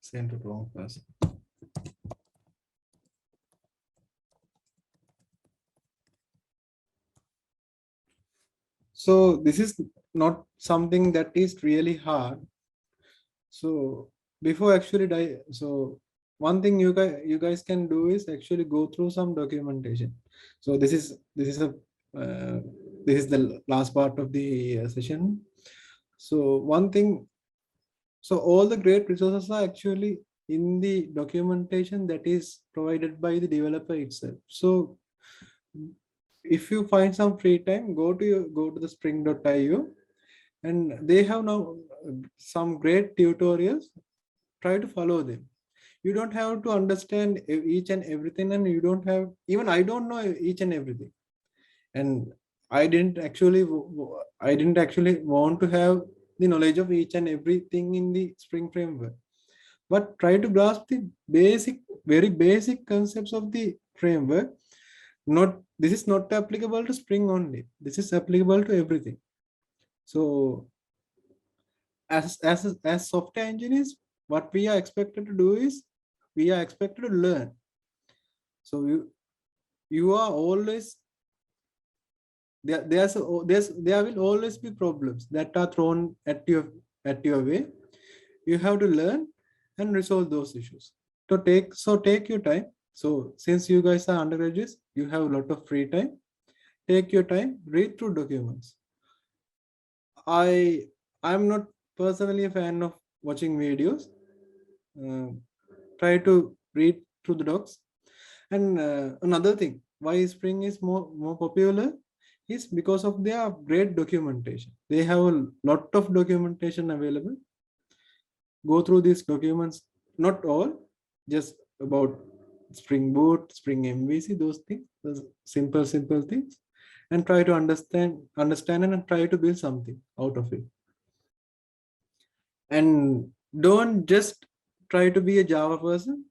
send to wrong person. So this is not something that is really hard. So before actually so one thing you guys can do is actually go through some documentation. So this is the last part of the session. So one thing, so all the great resources are actually in the documentation that is provided by the developer itself. So if you find some free time, go to the spring.io, and they have now some great tutorials. Try to follow them. You don't have to understand each and everything, and you don't have, even I don't know each and everything, and I didn't actually want to have the knowledge of each and everything in the Spring framework, but try to grasp the very basic concepts of the framework. This is not applicable to Spring only. This is applicable to everything. So as software engineers, what we are expected to do is we are expected to learn. So you are always there will always be problems that are thrown at your way. You have to learn and resolve those issues. take your time. So since you guys are undergraduates, you have a lot of free time. Take your time, read through documents. I'm not personally a fan of watching videos. Try to read through the docs. And another thing, why Spring is more popular is because of their great documentation. They have a lot of documentation available. Go through these documents, not all, just about Spring Boot, Spring MVC, those things, those simple things, and try to understand and try to build something out of it. And don't just try to be a Java person.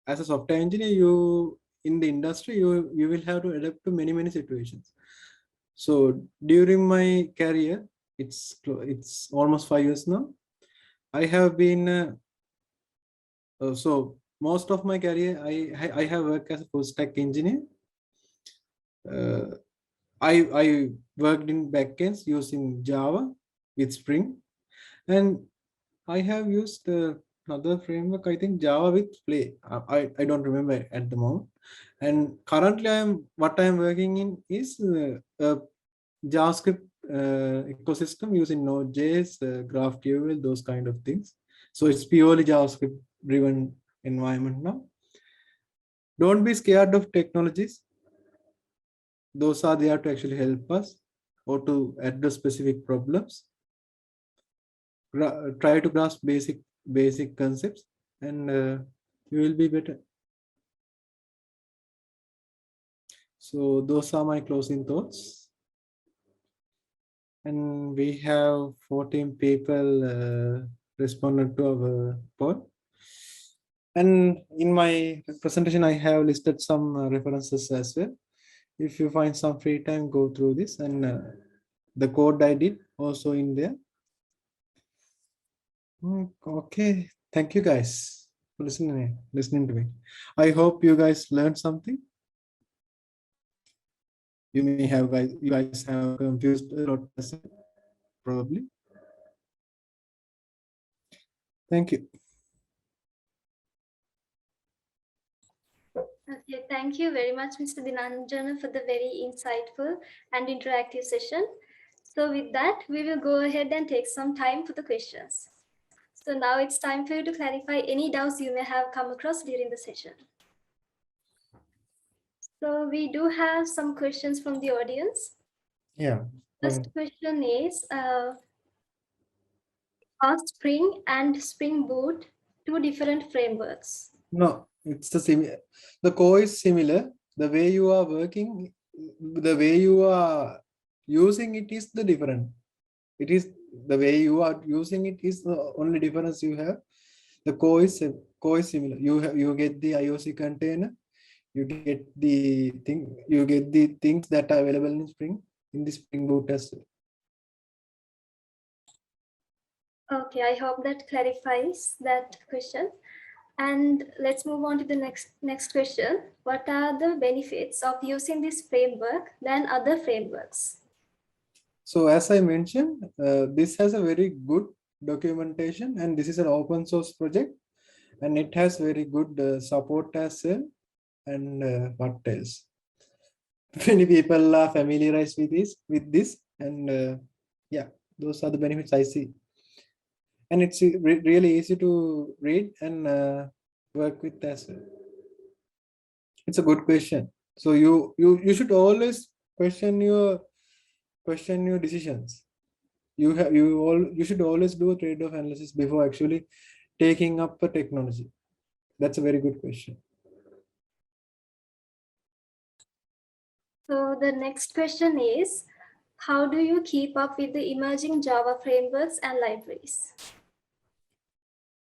As a software engineer, you in the industry, you will have to adapt to many situations. So during my career, it's almost 5 years now. I have been so most of my career, I have worked as a full stack engineer. I worked in backends using Java with Spring, and I have used another framework, I think Java with Play. I don't remember at the moment. And currently what I am working in is a JavaScript ecosystem using Node.js, GraphQL, those kind of things. So it's purely JavaScript driven environment now. Don't be scared of technologies. Those are there to actually help us or to address specific problems. Try to grasp basic concepts, and you will be better. So those are my closing thoughts. And we have 14 people responded to our poll. And in my presentation, I have listed some references as well. If you find some free time, go through this, and the code I did also in there. Okay, thank you guys for listening to me. I hope you guys learned something. You guys have confused a lot as well, probably. Thank you. Okay, thank you very much, Mr. Dinanjana, for the very insightful and interactive session. So with that, we will go ahead and take some time for the questions. So now it's time for you to clarify any doubts you may have come across during the session. So we do have some questions from the audience. Yeah. First question is, are Spring and Spring Boot two different frameworks? No, it's the same. The core is similar. The way you are working, the way you are using it is the different. It is the way you are using it is the only difference you have. The core is similar. You get the IOC container, you get the things that are available in Spring in the Spring Boot as well. Okay, I hope that clarifies that question. And let's move on to the next question. What are the benefits of using this framework than other frameworks? So as I mentioned, this has a very good documentation, and this is an open source project, and it has very good support as well. And what else? Many people are familiarized with this, and yeah, those are the benefits I see. And it's really easy to read and work with as well. It's a good question. So you should always question your decisions. You should always do a trade-off analysis before actually taking up a technology. That's a very good question. So the next question is, how do you keep up with the emerging Java frameworks and libraries?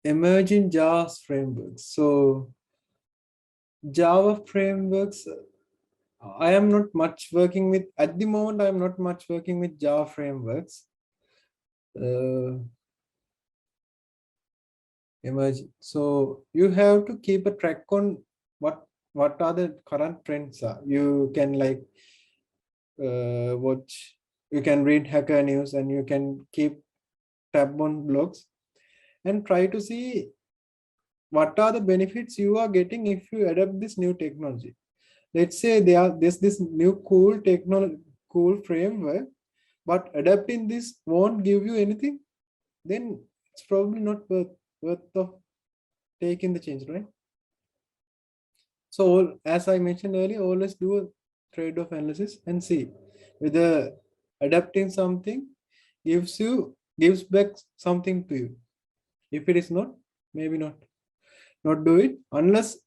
Emerging Java frameworks. So Java frameworks, I am not much working with, at the moment, I am not much working with Java frameworks. Emerging. So you have to keep a track on what are the current trends are. You can like watch, you can read Hacker News, and you can keep tab on blogs and try to see what are the benefits you are getting if you adopt this new technology? Let's say there's this new cool technology, cool framework, but adapting this won't give you anything, then it's probably not worth of taking the change, right? So as I mentioned earlier, always do a trade-off analysis and see whether adapting something gives back something to you. If it is not, maybe not do it unless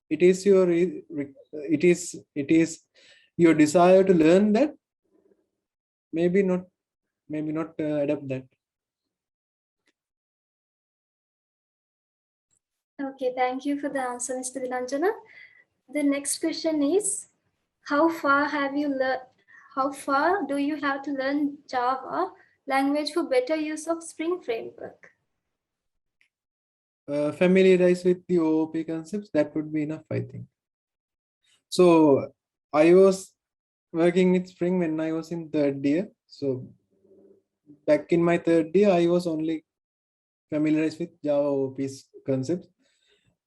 it is your desire to learn that. Maybe not adapt that. Okay, thank you for the answer, Mr. Dilanjana. The next question is, how far do you have to learn Java language for better use of Spring Framework? Familiarize with the OOP concepts, that would be enough, I think. So I was working with Spring when I was in third year. So back in my third year, I was only familiarized with Java OOP concepts.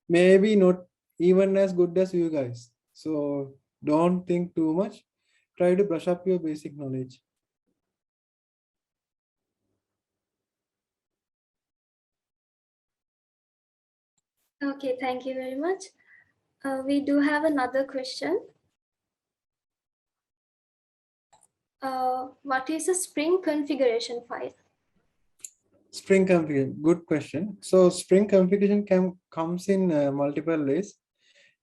Maybe not even as good as you guys. So don't think too much. Try to brush up your basic knowledge. Okay, thank you very much. We do have another question. What is a Spring configuration file? Spring configuration, good question. So Spring configuration comes in multiple ways.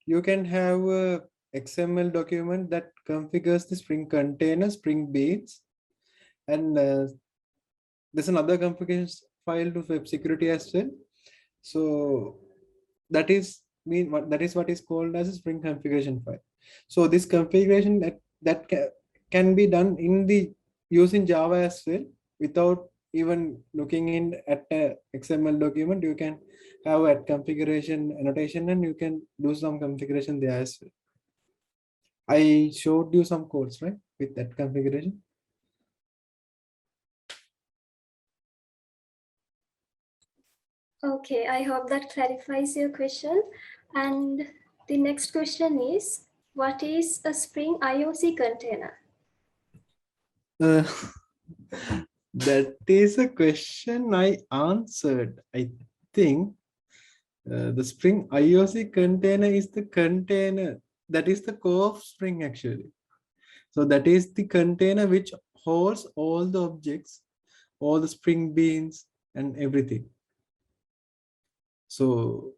You can have a XML document that configures the Spring container, Spring beans, and there's another configuration file to web security as well. So that is what is called as a Spring configuration file. So this configuration that can be done in the using Java as well without even looking in at a XML document. You can have a configuration annotation and you can do some configuration there as well. I showed you some codes, right, with that configuration. Okay, I hope that clarifies your question. And the next question is, what is a Spring IOC container? That is a question I answered. I think the Spring IOC container is the container that is the core of Spring actually. So that is the container which holds all the objects, all the Spring beans and everything. So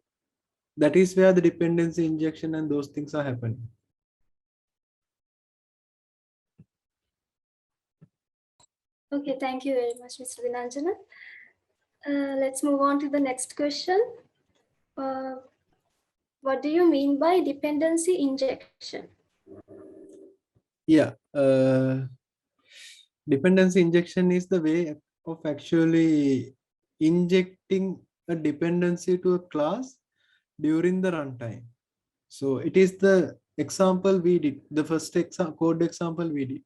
that is where the dependency injection and those things are happening. Okay, thank you very much, Mr. Vinanjana. Let's move on to the next question. What do you mean by dependency injection? Yeah, dependency injection is the way of actually injecting a dependency to a class during the runtime. So it is the example we did, the first code example we did.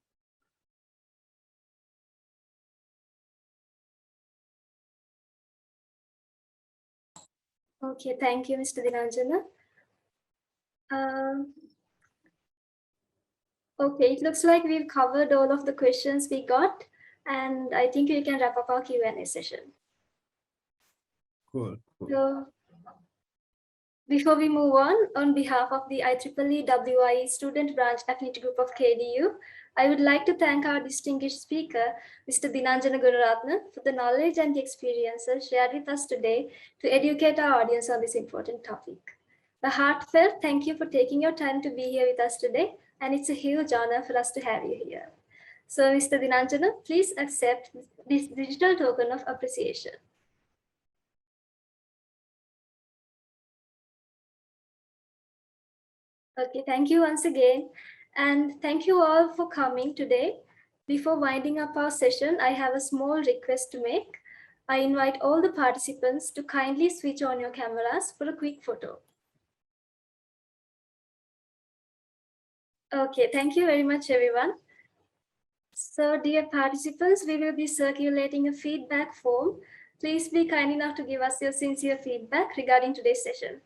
Okay, thank you, Mr. Dilanjana. Okay, it looks like we've covered all of the questions we got, and I think we can wrap up our Q&A session. Cool. So, before we move on behalf of the IEEE WIE Student Branch Affinity Group of KDU, I would like to thank our distinguished speaker, Mr. Dinanjana Gunaratne, for the knowledge and the experiences shared with us today to educate our audience on this important topic. A heartfelt thank you for taking your time to be here with us today, and it's a huge honor for us to have you here. So, Mr. Dinanjana, please accept this digital token of appreciation. Okay, thank you once again. And thank you all for coming today. Before winding up our session, I have a small request to make. I invite all the participants to kindly switch on your cameras for a quick photo. Okay, thank you very much, everyone. So, dear participants, we will be circulating a feedback form Please be kind enough to give us your sincere feedback regarding today's session.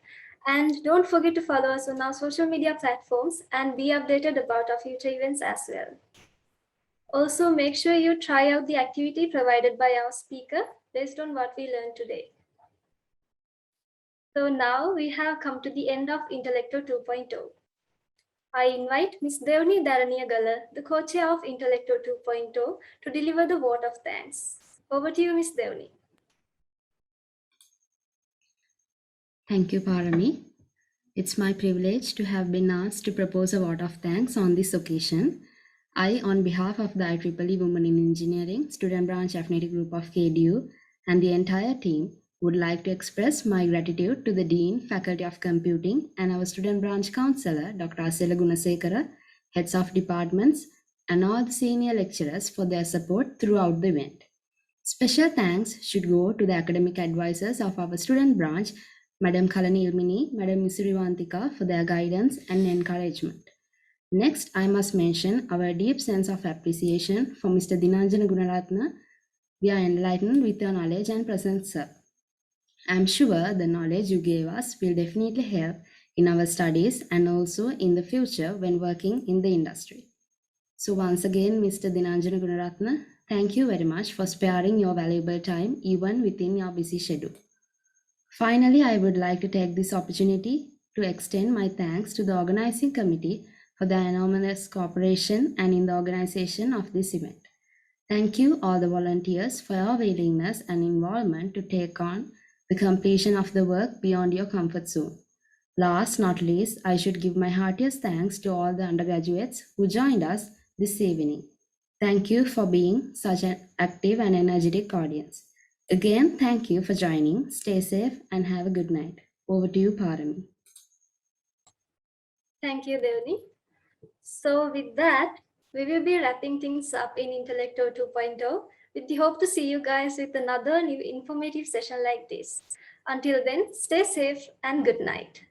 And don't forget to follow us on our social media platforms and be updated about our future events as well. Also, make sure you try out the activity provided by our speaker based on what we learned today. So now we have come to the end of Intellecto 2.0. I invite Ms. Devni Dharaniyagala, the co-chair of Intellecto 2.0, to deliver the vote of thanks. Over to you, Ms. Devni. Thank you, Parami. It's my privilege to have been asked to propose a vote of thanks on this occasion. I, on behalf of the IEEE Women in Engineering Student Branch Affinity Group of KDU and the entire team, would like to express my gratitude to the Dean, Faculty of Computing, and our Student Branch Counselor, Dr. Asela Gunasekara, heads of departments, and all the senior lecturers for their support throughout the event. Special thanks should go to the academic advisors of our student branch, Madam Kalani Ilmini, Madam Misurivantika, for their guidance and encouragement. Next, I must mention our deep sense of appreciation for Mr. Dinanjana Gunaratna. We are enlightened with your knowledge and presence, sir. I am sure the knowledge you gave us will definitely help in our studies and also in the future when working in the industry. So once again, Mr. Dinanjana Gunaratna, thank you very much for sparing your valuable time even within your busy schedule. Finally, I would like to take this opportunity to extend my thanks to the organizing committee for their enormous cooperation and in the organization of this event. Thank you all the volunteers for your willingness and involvement to take on the completion of the work beyond your comfort zone. Last not least, I should give my heartiest thanks to all the undergraduates who joined us this evening. Thank you for being such an active and energetic audience. Again, thank you for joining. Stay safe and have a good night. Over to you, Parami. Thank you, Devni. So with that, we will be wrapping things up in Intellecto 2.0 with the hope to see you guys with another new informative session like this. Until then, stay safe and good night.